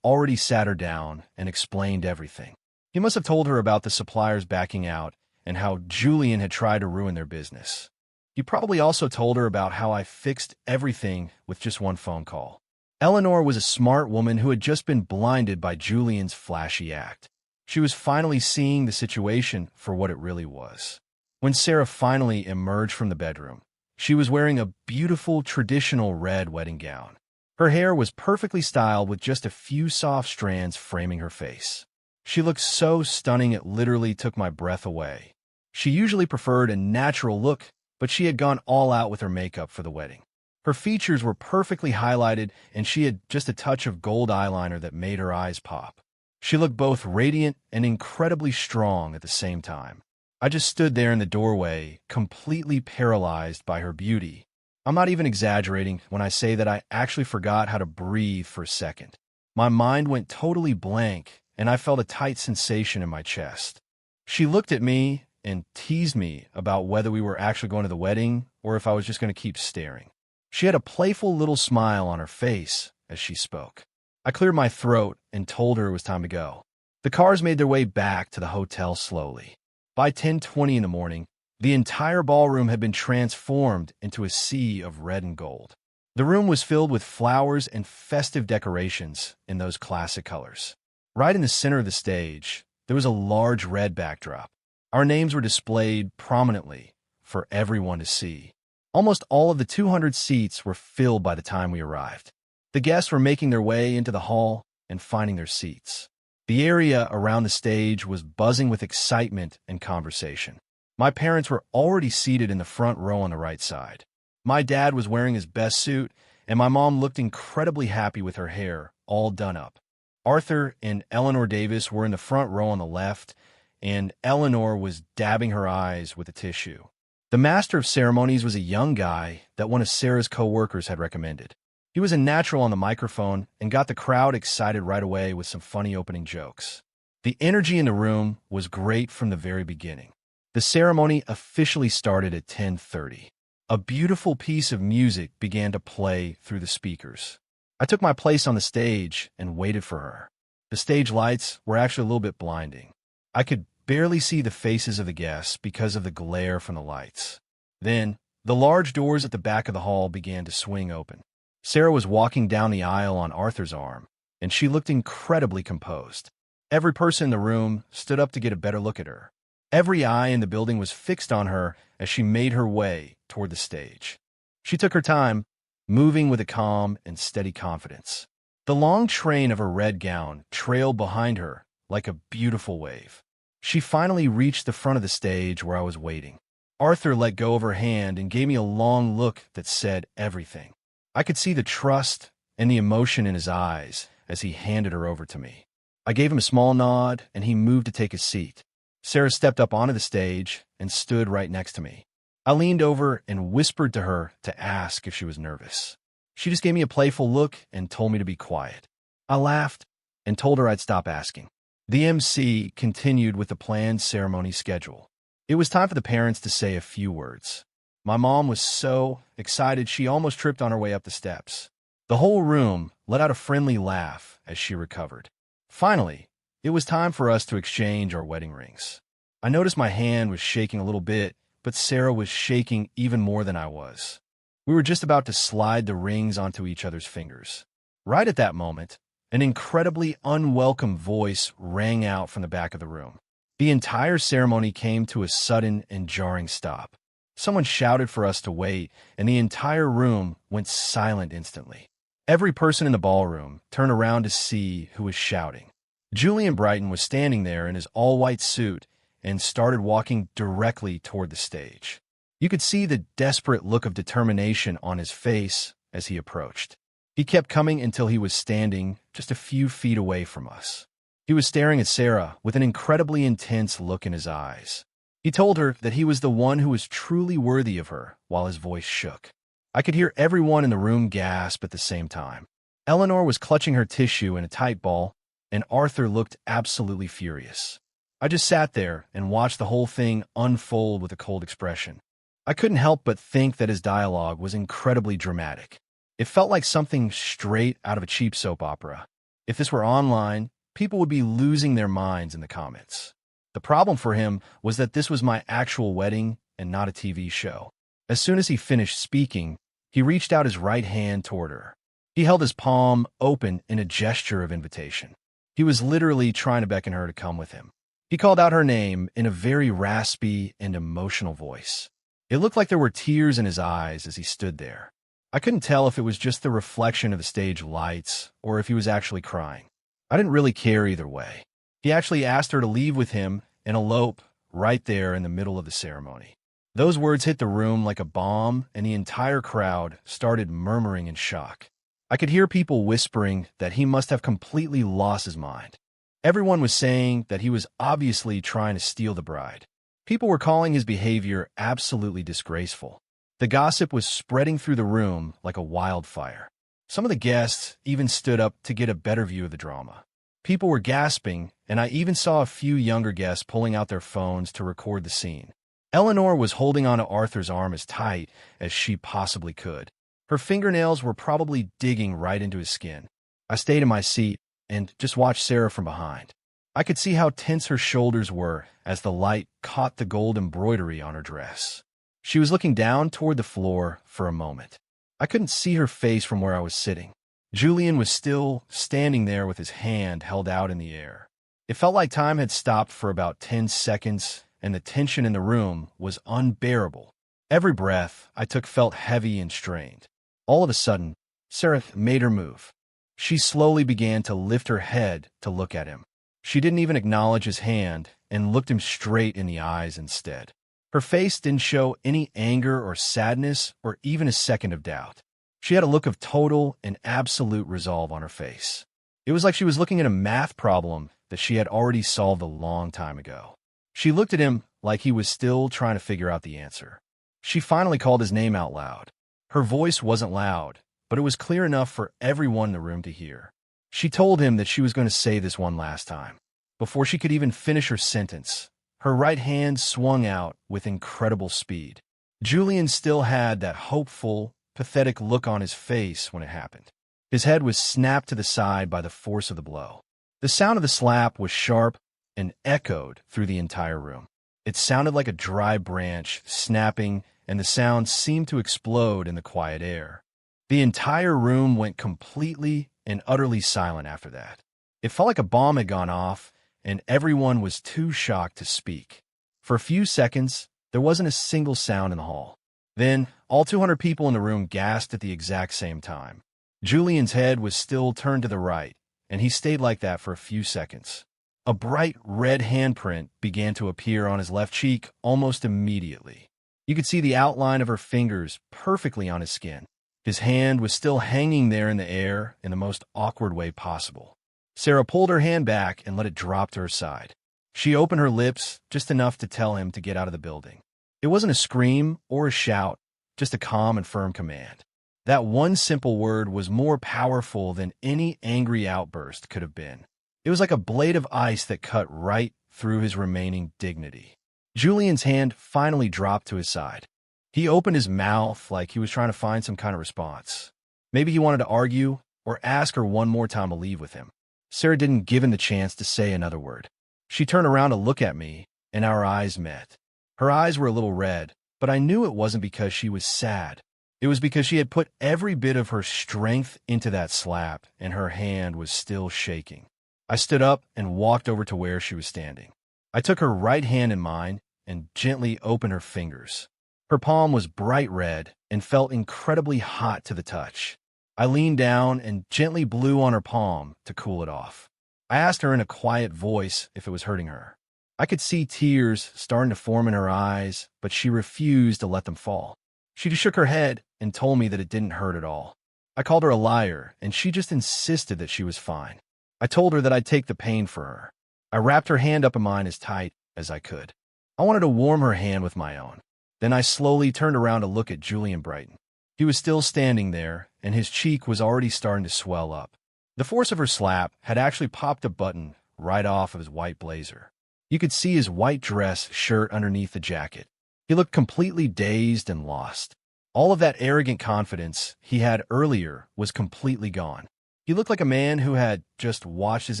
already sat her down and explained everything. He must have told her about the suppliers backing out and how Julian had tried to ruin their business. He probably also told her about how I fixed everything with just one phone call. Eleanor was a smart woman who had just been blinded by Julian's flashy act. She was finally seeing the situation for what it really was. When Sarah finally emerged from the bedroom, she was wearing a beautiful traditional red wedding gown. Her hair was perfectly styled with just a few soft strands framing her face. She looked so stunning it literally took my breath away. She usually preferred a natural look, but she had gone all out with her makeup for the wedding. Her features were perfectly highlighted, and she had just a touch of gold eyeliner that made her eyes pop. She looked both radiant and incredibly strong at the same time. I just stood there in the doorway, completely paralyzed by her beauty. I'm not even exaggerating when I say that I actually forgot how to breathe for a second. My mind went totally blank, and I felt a tight sensation in my chest. She looked at me and teased me about whether we were actually going to the wedding or if I was just going to keep staring. She had a playful little smile on her face as she spoke. I cleared my throat and told her it was time to go. The cars made their way back to the hotel slowly. By 10:20 in the morning, The entire ballroom had been transformed into a sea of red and gold. The room was filled with flowers and festive decorations in those classic colors. Right in the center of the stage, there was a large red backdrop. Our names were displayed prominently for everyone to see. Almost all of the 200 seats were filled by the time we arrived. The guests were making their way into the hall and finding their seats. The area around the stage was buzzing with excitement and conversation. My parents were already seated in the front row on the right side. My dad was wearing his best suit, and my mom looked incredibly happy with her hair all done up. Arthur and Eleanor Davis were in the front row on the left, and Eleanor was dabbing her eyes with a tissue. The master of ceremonies was a young guy that one of Sarah's co-workers had recommended. He was a natural on the microphone and got the crowd excited right away with some funny opening jokes. The energy in the room was great from the very beginning. The ceremony officially started at 10:30. A beautiful piece of music began to play through the speakers. I took my place on the stage and waited for her. The stage lights were actually a little bit blinding. I could barely see the faces of the guests because of the glare from the lights. Then, the large doors at the back of the hall began to swing open. Sarah was walking down the aisle on Arthur's arm, and she looked incredibly composed. Every person in the room stood up to get a better look at her. Every eye in the building was fixed on her as she made her way toward the stage. She took her time, moving with a calm and steady confidence. The long train of her red gown trailed behind her like a beautiful wave. She finally reached the front of the stage where I was waiting. Arthur let go of her hand and gave me a long look that said everything. I could see the trust and the emotion in his eyes as he handed her over to me. I gave him a small nod, and he moved to take a seat. Sarah stepped up onto the stage and stood right next to me. I leaned over and whispered to her to ask if she was nervous. She just gave me a playful look and told me to be quiet. I laughed and told her I'd stop asking. The MC continued with the planned ceremony schedule. It was time for the parents to say a few words. My mom was so excited she almost tripped on her way up the steps. The whole room let out a friendly laugh as she recovered. Finally, it was time for us to exchange our wedding rings. I noticed my hand was shaking a little bit, but Sarah was shaking even more than I was. We were just about to slide the rings onto each other's fingers. Right at that moment, an incredibly unwelcome voice rang out from the back of the room. The entire ceremony came to a sudden and jarring stop. Someone shouted for us to wait, and the entire room went silent instantly. Every person in the ballroom turned around to see who was shouting. Julian Brighton was standing there in his all-white suit and started walking directly toward the stage. You could see the desperate look of determination on his face as he approached. He kept coming until he was standing just a few feet away from us. He was staring at Sarah with an incredibly intense look in his eyes. He told her that he was the one who was truly worthy of her while his voice shook. I could hear everyone in the room gasp at the same time. Eleanor was clutching her tissue in a tight ball, and Arthur looked absolutely furious. I just sat there and watched the whole thing unfold with a cold expression. I couldn't help but think that his dialogue was incredibly dramatic. It felt like something straight out of a cheap soap opera. If this were online, people would be losing their minds in the comments. The problem for him was that this was my actual wedding and not a TV show. As soon as he finished speaking, he reached out his right hand toward her. He held his palm open in a gesture of invitation. He was literally trying to beckon her to come with him. He called out her name in a very raspy and emotional voice. It looked like there were tears in his eyes as he stood there. I couldn't tell if it was just the reflection of the stage lights or if he was actually crying. I didn't really care either way. He actually asked her to leave with him and elope right there in the middle of the ceremony. Those words hit the room like a bomb, and the entire crowd started murmuring in shock. I could hear people whispering that he must have completely lost his mind. Everyone was saying that he was obviously trying to steal the bride. People were calling his behavior absolutely disgraceful. The gossip was spreading through the room like a wildfire. Some of the guests even stood up to get a better view of the drama. People were gasping, and I even saw a few younger guests pulling out their phones to record the scene. Eleanor was holding onto Arthur's arm as tight as she possibly could. Her fingernails were probably digging right into his skin. I stayed in my seat and just watched Sarah from behind. I could see how tense her shoulders were as the light caught the gold embroidery on her dress. She was looking down toward the floor for a moment. I couldn't see her face from where I was sitting. Julian was still standing there with his hand held out in the air. It felt like time had stopped for about 10 seconds, and the tension in the room was unbearable. Every breath I took felt heavy and strained. All of a sudden, Sarah made her move. She slowly began to lift her head to look at him. She didn't even acknowledge his hand and looked him straight in the eyes instead. Her face didn't show any anger or sadness or even a second of doubt. She had a look of total and absolute resolve on her face. It was like she was looking at a math problem that she had already solved a long time ago. She looked at him like he was still trying to figure out the answer. She finally called his name out loud. Her voice wasn't loud, but it was clear enough for everyone in the room to hear. She told him that she was going to say this one last time. Before she could even finish her sentence, her right hand swung out with incredible speed. Julian still had that hopeful, pathetic look on his face when it happened. His head was snapped to the side by the force of the blow. The sound of the slap was sharp and echoed through the entire room. It sounded like a dry branch snapping, and the sound seemed to explode in the quiet air. The entire room went completely and utterly silent after that. It felt like a bomb had gone off, and everyone was too shocked to speak. For a few seconds, there wasn't a single sound in the hall. Then, all 200 people in the room gasped at the exact same time. Julian's head was still turned to the right, and he stayed like that for a few seconds. A bright red handprint began to appear on his left cheek almost immediately. You could see the outline of her fingers perfectly on his skin. His hand was still hanging there in the air in the most awkward way possible. Sarah pulled her hand back and let it drop to her side. She opened her lips just enough to tell him to get out of the building. It wasn't a scream or a shout, just a calm and firm command. That one simple word was more powerful than any angry outburst could have been. It was like a blade of ice that cut right through his remaining dignity. Julian's hand finally dropped to his side. He opened his mouth like he was trying to find some kind of response. Maybe he wanted to argue or ask her one more time to leave with him. Sarah didn't give him the chance to say another word. She turned around to look at me, and our eyes met. Her eyes were a little red, but I knew it wasn't because she was sad. It was because she had put every bit of her strength into that slap, and her hand was still shaking. I stood up and walked over to where she was standing. I took her right hand in mine and gently opened her fingers. Her palm was bright red and felt incredibly hot to the touch. I leaned down and gently blew on her palm to cool it off. I asked her in a quiet voice if it was hurting her. I could see tears starting to form in her eyes, but she refused to let them fall. She just shook her head and told me that it didn't hurt at all. I called her a liar, and she just insisted that she was fine. I told her that I'd take the pain for her. I wrapped her hand up in mine as tight as I could. I wanted to warm her hand with my own. Then I slowly turned around to look at Julian Brighton. He was still standing there, and his cheek was already starting to swell up. The force of her slap had actually popped a button right off of his white blazer. You could see his white dress shirt underneath the jacket. He looked completely dazed and lost. All of that arrogant confidence he had earlier was completely gone. He looked like a man who had just watched his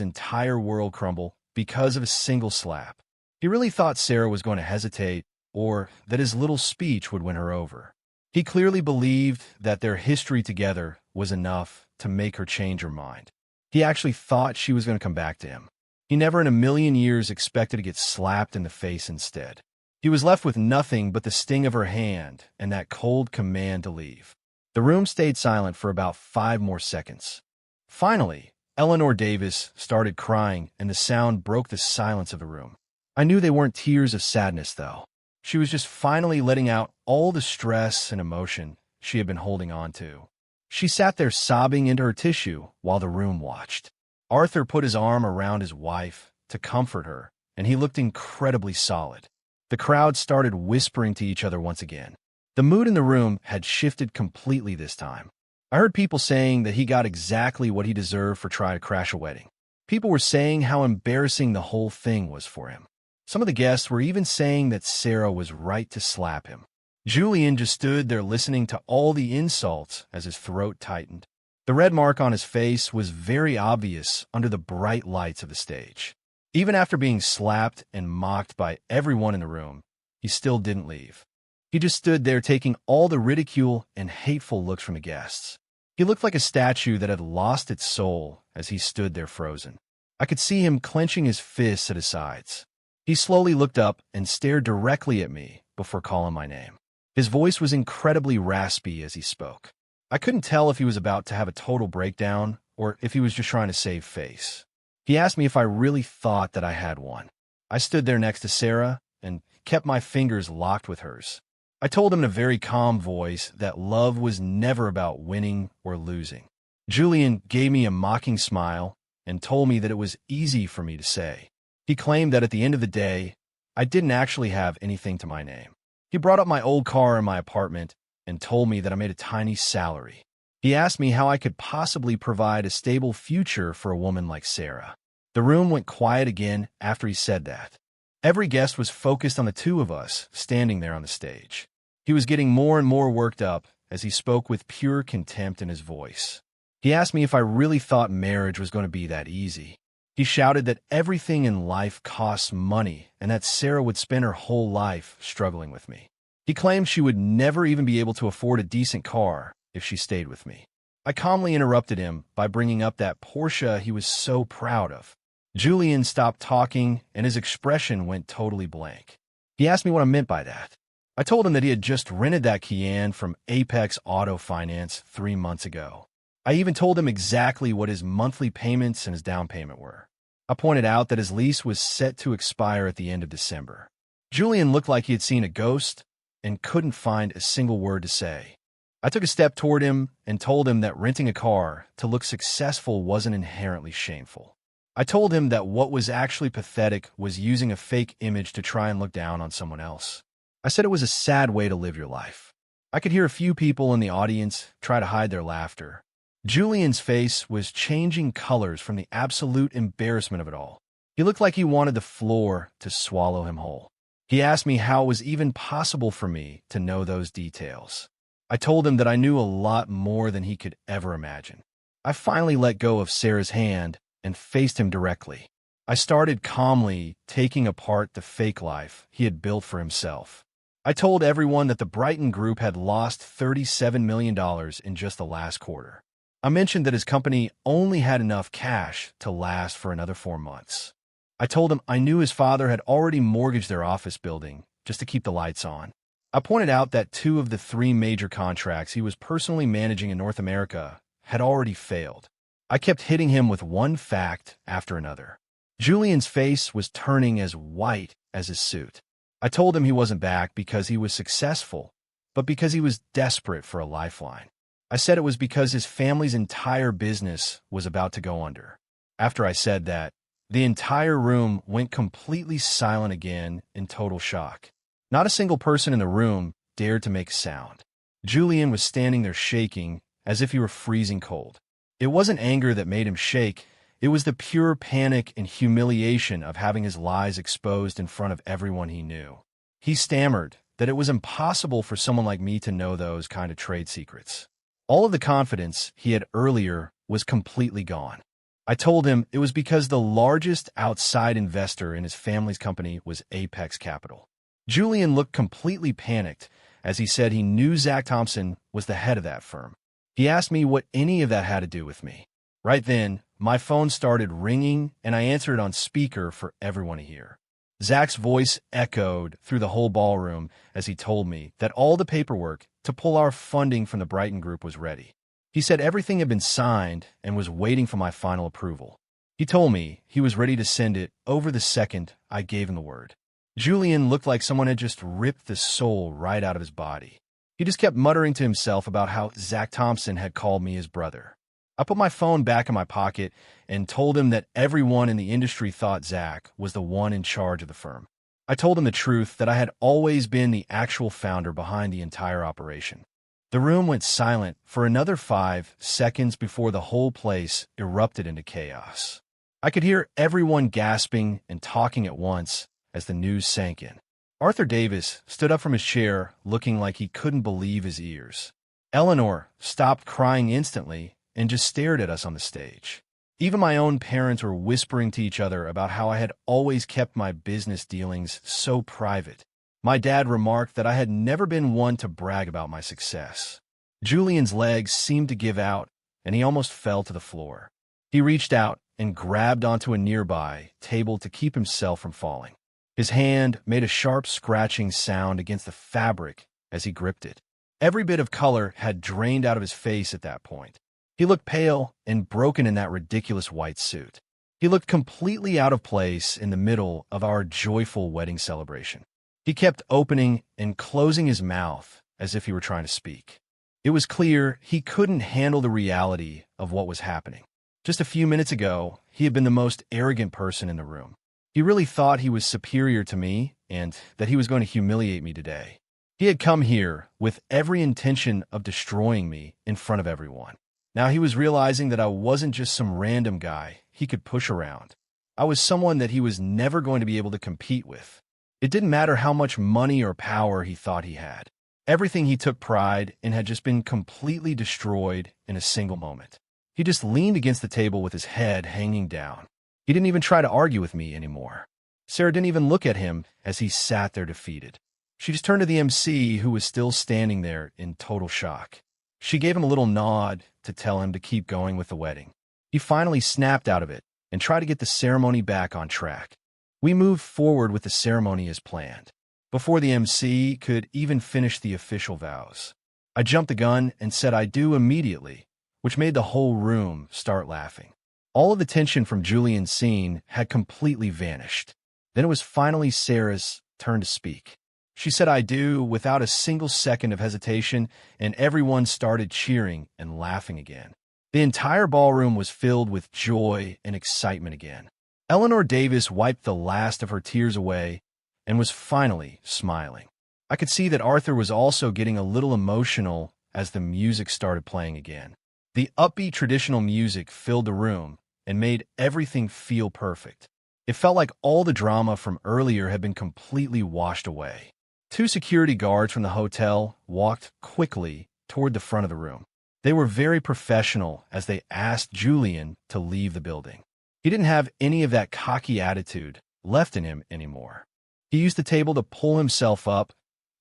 entire world crumble because of a single slap. He really thought Sarah was going to hesitate, or that his little speech would win her over. He clearly believed that their history together was enough to make her change her mind. He actually thought she was going to come back to him. He never in a million years expected to get slapped in the face instead. He was left with nothing but the sting of her hand and that cold command to leave. The room stayed silent for about 5 more seconds. Finally, Eleanor Davis started crying, and the sound broke the silence of the room. I knew they weren't tears of sadness, though. She was just finally letting out all the stress and emotion she had been holding on to. She sat there sobbing into her tissue while the room watched. Arthur put his arm around his wife to comfort her, and he looked incredibly solid. The crowd started whispering to each other once again. The mood in the room had shifted completely this time. I heard people saying that he got exactly what he deserved for trying to crash a wedding. People were saying how embarrassing the whole thing was for him. Some of the guests were even saying that Sarah was right to slap him. Julian just stood there listening to all the insults as his throat tightened. The red mark on his face was very obvious under the bright lights of the stage. Even after being slapped and mocked by everyone in the room, he still didn't leave. He just stood there taking all the ridicule and hateful looks from the guests. He looked like a statue that had lost its soul as he stood there frozen. I could see him clenching his fists at his sides. He slowly looked up and stared directly at me before calling my name. His voice was incredibly raspy as he spoke. I couldn't tell if he was about to have a total breakdown or if he was just trying to save face. He asked me if I really thought that I had one. I stood there next to Sarah and kept my fingers locked with hers. I told him in a very calm voice that love was never about winning or losing. Julian gave me a mocking smile and told me that it was easy for me to say. He claimed that at the end of the day, I didn't actually have anything to my name. He brought up my old car in my apartment and told me that I made a tiny salary. He asked me how I could possibly provide a stable future for a woman like Sarah. The room went quiet again after he said that. Every guest was focused on the two of us standing there on the stage. He was getting more and more worked up as he spoke with pure contempt in his voice. He asked me if I really thought marriage was going to be that easy. He shouted that everything in life costs money and that Sarah would spend her whole life struggling with me. He claimed she would never even be able to afford a decent car if she stayed with me. I calmly interrupted him by bringing up that Porsche he was so proud of. Julian stopped talking and his expression went totally blank. He asked me what I meant by that. I told him that he had just rented that Cayenne from Apex Auto Finance 3 months ago. I even told him exactly what his monthly payments and his down payment were. I pointed out that his lease was set to expire at the end of December. Julian looked like he had seen a ghost and couldn't find a single word to say. I took a step toward him and told him that renting a car to look successful wasn't inherently shameful. I told him that what was actually pathetic was using a fake image to try and look down on someone else. I said it was a sad way to live your life. I could hear a few people in the audience try to hide their laughter. Julian's face was changing colors from the absolute embarrassment of it all. He looked like he wanted the floor to swallow him whole. He asked me how it was even possible for me to know those details. I told him that I knew a lot more than he could ever imagine. I finally let go of Sarah's hand and faced him directly. I started calmly taking apart the fake life he had built for himself. I told everyone that the Brighton Group had lost $37 million in just the last quarter. I mentioned that his company only had enough cash to last for another 4 months. I told him I knew his father had already mortgaged their office building just to keep the lights on. I pointed out that 2 of the 3 major contracts he was personally managing in North America had already failed. I kept hitting him with one fact after another. Julian's face was turning as white as his suit. I told him he wasn't back because he was successful, but because he was desperate for a lifeline. I said it was because his family's entire business was about to go under. After I said that, the entire room went completely silent again in total shock. Not a single person in the room dared to make a sound. Julian was standing there shaking as if he were freezing cold. It wasn't anger that made him shake. It was the pure panic and humiliation of having his lies exposed in front of everyone he knew. He stammered that it was impossible for someone like me to know those kind of trade secrets. All of the confidence he had earlier was completely gone. I told him it was because the largest outside investor in his family's company was Apex Capital. Julian looked completely panicked as he said he knew Zach Thompson was the head of that firm. He asked me what any of that had to do with me. Right then, my phone started ringing and I answered it on speaker for everyone to hear. Zach's voice echoed through the whole ballroom as he told me that all the paperwork to pull our funding from the Brighton Group was ready. He said everything had been signed and was waiting for my final approval. He told me he was ready to send it over the second I gave him the word. Julian looked like someone had just ripped the soul right out of his body. He just kept muttering to himself about how Zach Thompson had called me his brother. I put my phone back in my pocket and told him that everyone in the industry thought Zach was the one in charge of the firm. I told him the truth that I had always been the actual founder behind the entire operation. The room went silent for another 5 seconds before the whole place erupted into chaos. I could hear everyone gasping and talking at once as the news sank in. Arthur Davis stood up from his chair looking like he couldn't believe his ears. Eleanor stopped crying instantly and just stared at us on the stage. Even my own parents were whispering to each other about how I had always kept my business dealings so private. My dad remarked that I had never been one to brag about my success. Julian's legs seemed to give out, and he almost fell to the floor. He reached out and grabbed onto a nearby table to keep himself from falling. His hand made a sharp scratching sound against the fabric as he gripped it. Every bit of color had drained out of his face at that point. He looked pale and broken in that ridiculous white suit. He looked completely out of place in the middle of our joyful wedding celebration. He kept opening and closing his mouth as if he were trying to speak. It was clear he couldn't handle the reality of what was happening. Just a few minutes ago, he had been the most arrogant person in the room. He really thought he was superior to me and that he was going to humiliate me today. He had come here with every intention of destroying me in front of everyone. Now he was realizing that I wasn't just some random guy he could push around. I was someone that he was never going to be able to compete with. It didn't matter how much money or power he thought he had. Everything he took pride in had just been completely destroyed in a single moment. He just leaned against the table with his head hanging down. He didn't even try to argue with me anymore. Sarah didn't even look at him as he sat there defeated. She just turned to the MC, who was still standing there in total shock. She gave him a little nod to tell him to keep going with the wedding. He finally snapped out of it and tried to get the ceremony back on track. We moved forward with the ceremony as planned. Before the MC could even finish the official vows, I jumped the gun and said I do immediately, which made the whole room start laughing. All of the tension from Julian's scene had completely vanished. Then it was finally Sarah's turn to speak. She said I do without a single second of hesitation, and everyone started cheering and laughing again. The entire ballroom was filled with joy and excitement again. Eleanor Davis wiped the last of her tears away and was finally smiling. I could see that Arthur was also getting a little emotional as the music started playing again. The upbeat traditional music filled the room and made everything feel perfect. It felt like all the drama from earlier had been completely washed away. Two security guards from the hotel walked quickly toward the front of the room. They were very professional as they asked Julian to leave the building. He didn't have any of that cocky attitude left in him anymore. He used the table to pull himself up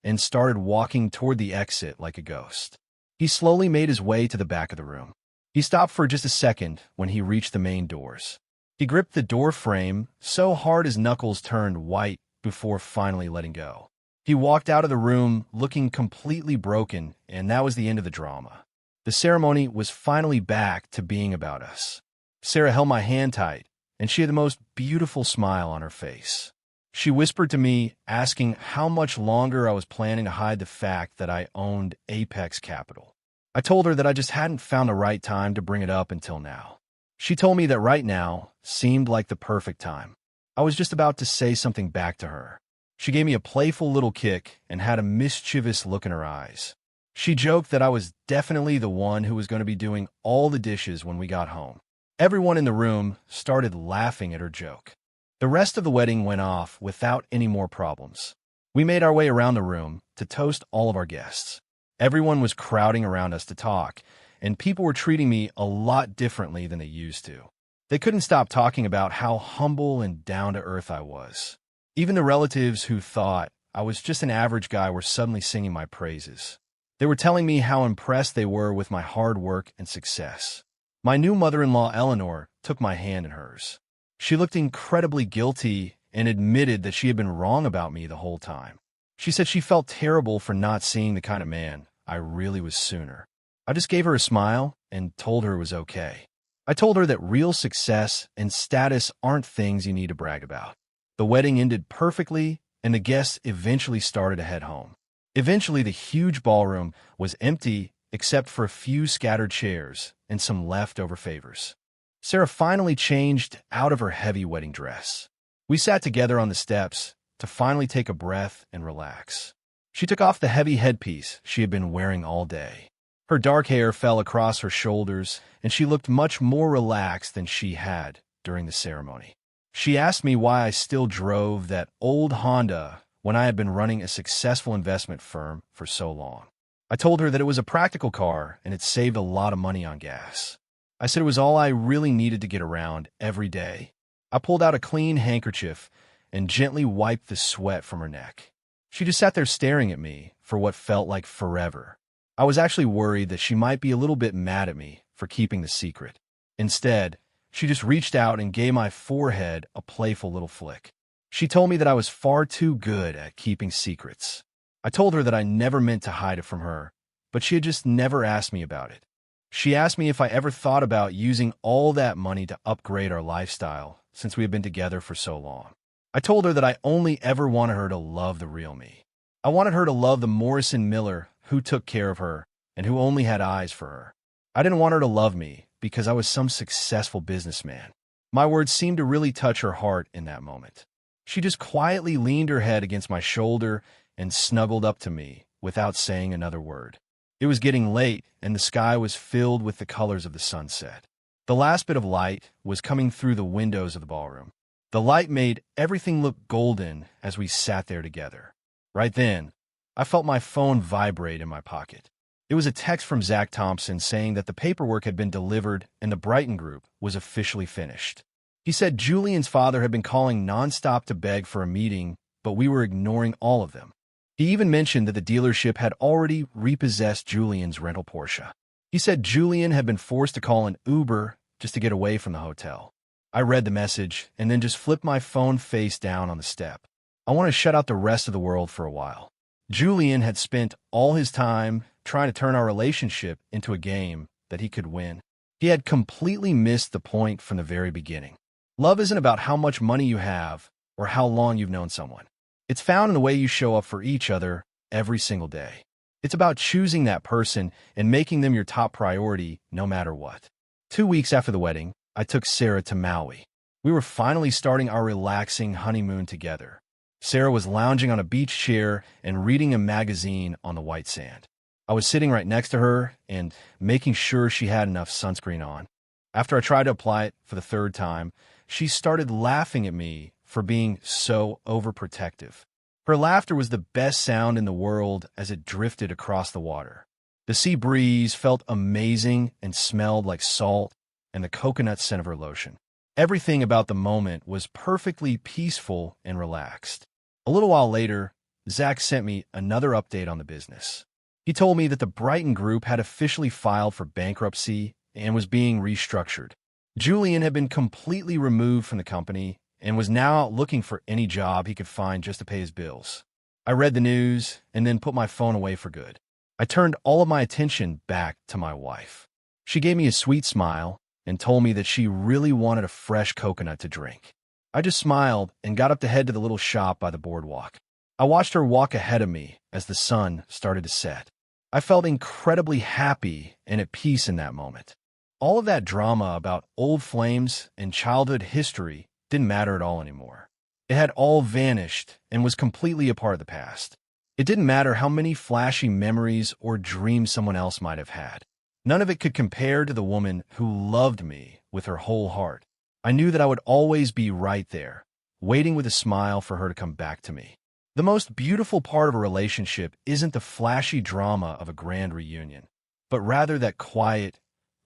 and started walking toward the exit like a ghost. He slowly made his way to the back of the room. He stopped for just a second when he reached the main doors. He gripped the door frame so hard his knuckles turned white before finally letting go. He walked out of the room looking completely broken, and that was the end of the drama. The ceremony was finally back to being about us. Sarah held my hand tight, and she had the most beautiful smile on her face. She whispered to me, asking how much longer I was planning to hide the fact that I owned Apex Capital. I told her that I just hadn't found the right time to bring it up until now. She told me that right now seemed like the perfect time. I was just about to say something back to her. She gave me a playful little kick and had a mischievous look in her eyes. She joked that I was definitely the one who was going to be doing all the dishes when we got home. Everyone in the room started laughing at her joke. The rest of the wedding went off without any more problems. We made our way around the room to toast all of our guests. Everyone was crowding around us to talk, and people were treating me a lot differently than they used to. They couldn't stop talking about how humble and down-to-earth I was. Even the relatives who thought I was just an average guy were suddenly singing my praises. They were telling me how impressed they were with my hard work and success. My new mother-in-law, Eleanor, took my hand in hers. She looked incredibly guilty and admitted that she had been wrong about me the whole time. She said she felt terrible for not seeing the kind of man I really was sooner. I just gave her a smile and told her it was okay. I told her that real success and status aren't things you need to brag about. The wedding ended perfectly, and the guests eventually started to head home. Eventually, the huge ballroom was empty except for a few scattered chairs and some leftover favors. Sarah finally changed out of her heavy wedding dress. We sat together on the steps to finally take a breath and relax. She took off the heavy headpiece she had been wearing all day. Her dark hair fell across her shoulders, and she looked much more relaxed than she had during the ceremony. She asked me why I still drove that old Honda when I had been running a successful investment firm for so long. I told her that it was a practical car and it saved a lot of money on gas. I said it was all I really needed to get around every day. I pulled out a clean handkerchief and gently wiped the sweat from her neck. She just sat there staring at me for what felt like forever. I was actually worried that she might be a little bit mad at me for keeping the secret. Instead, she just reached out and gave my forehead a playful little flick. She told me that I was far too good at keeping secrets. I told her that I never meant to hide it from her, but she had just never asked me about it. She asked me if I ever thought about using all that money to upgrade our lifestyle since we had been together for so long. I told her that I only ever wanted her to love the real me. I wanted her to love the Morrison Miller who took care of her and who only had eyes for her. I didn't want her to love me because I was some successful businessman. My words seemed to really touch her heart in that moment. She just quietly leaned her head against my shoulder and snuggled up to me without saying another word. It was getting late, and the sky was filled with the colors of the sunset. The last bit of light was coming through the windows of the ballroom. The light made everything look golden as we sat there together. Right then, I felt my phone vibrate in my pocket. It was a text from Zach Thompson saying that the paperwork had been delivered and the Brighton Group was officially finished. He said Julian's father had been calling nonstop to beg for a meeting, but we were ignoring all of them. He even mentioned that the dealership had already repossessed Julian's rental Porsche. He said Julian had been forced to call an Uber just to get away from the hotel. I read the message and then just flipped my phone face down on the step. I wanted to shut out the rest of the world for a while. Julian had spent all his time trying to turn our relationship into a game that he could win. He had completely missed the point from the very beginning. Love isn't about how much money you have or how long you've known someone. It's found in the way you show up for each other every single day. It's about choosing that person and making them your top priority no matter what. 2 weeks after the wedding, I took Sarah to Maui. We were finally starting our relaxing honeymoon together. Sarah was lounging on a beach chair and reading a magazine on the white sand. I was sitting right next to her and making sure she had enough sunscreen on. After I tried to apply it for the third time, she started laughing at me for being so overprotective. Her laughter was the best sound in the world as it drifted across the water. The sea breeze felt amazing and smelled like salt and the coconut scent of her lotion. Everything about the moment was perfectly peaceful and relaxed. A little while later, Zach sent me another update on the business. He told me that the Brighton Group had officially filed for bankruptcy and was being restructured. Julian had been completely removed from the company and was now out looking for any job he could find just to pay his bills. I read the news and then put my phone away for good. I turned all of my attention back to my wife. She gave me a sweet smile and told me that she really wanted a fresh coconut to drink. I just smiled and got up to head to the little shop by the boardwalk. I watched her walk ahead of me as the sun started to set. I felt incredibly happy and at peace in that moment. All of that drama about old flames and childhood history didn't matter at all anymore. It had all vanished and was completely a part of the past. It didn't matter how many flashy memories or dreams someone else might have had. None of it could compare to the woman who loved me with her whole heart. I knew that I would always be right there, waiting with a smile for her to come back to me. The most beautiful part of a relationship isn't the flashy drama of a grand reunion, but rather that quiet,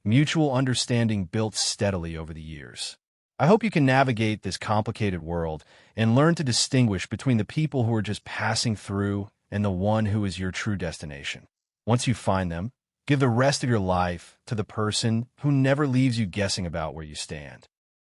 mutual understanding built steadily over the years. I hope you can navigate this complicated world and learn to distinguish between the people who are just passing through and the one who is your true destination. Once you find them, give the rest of your life to the person who never leaves you guessing about where you stand.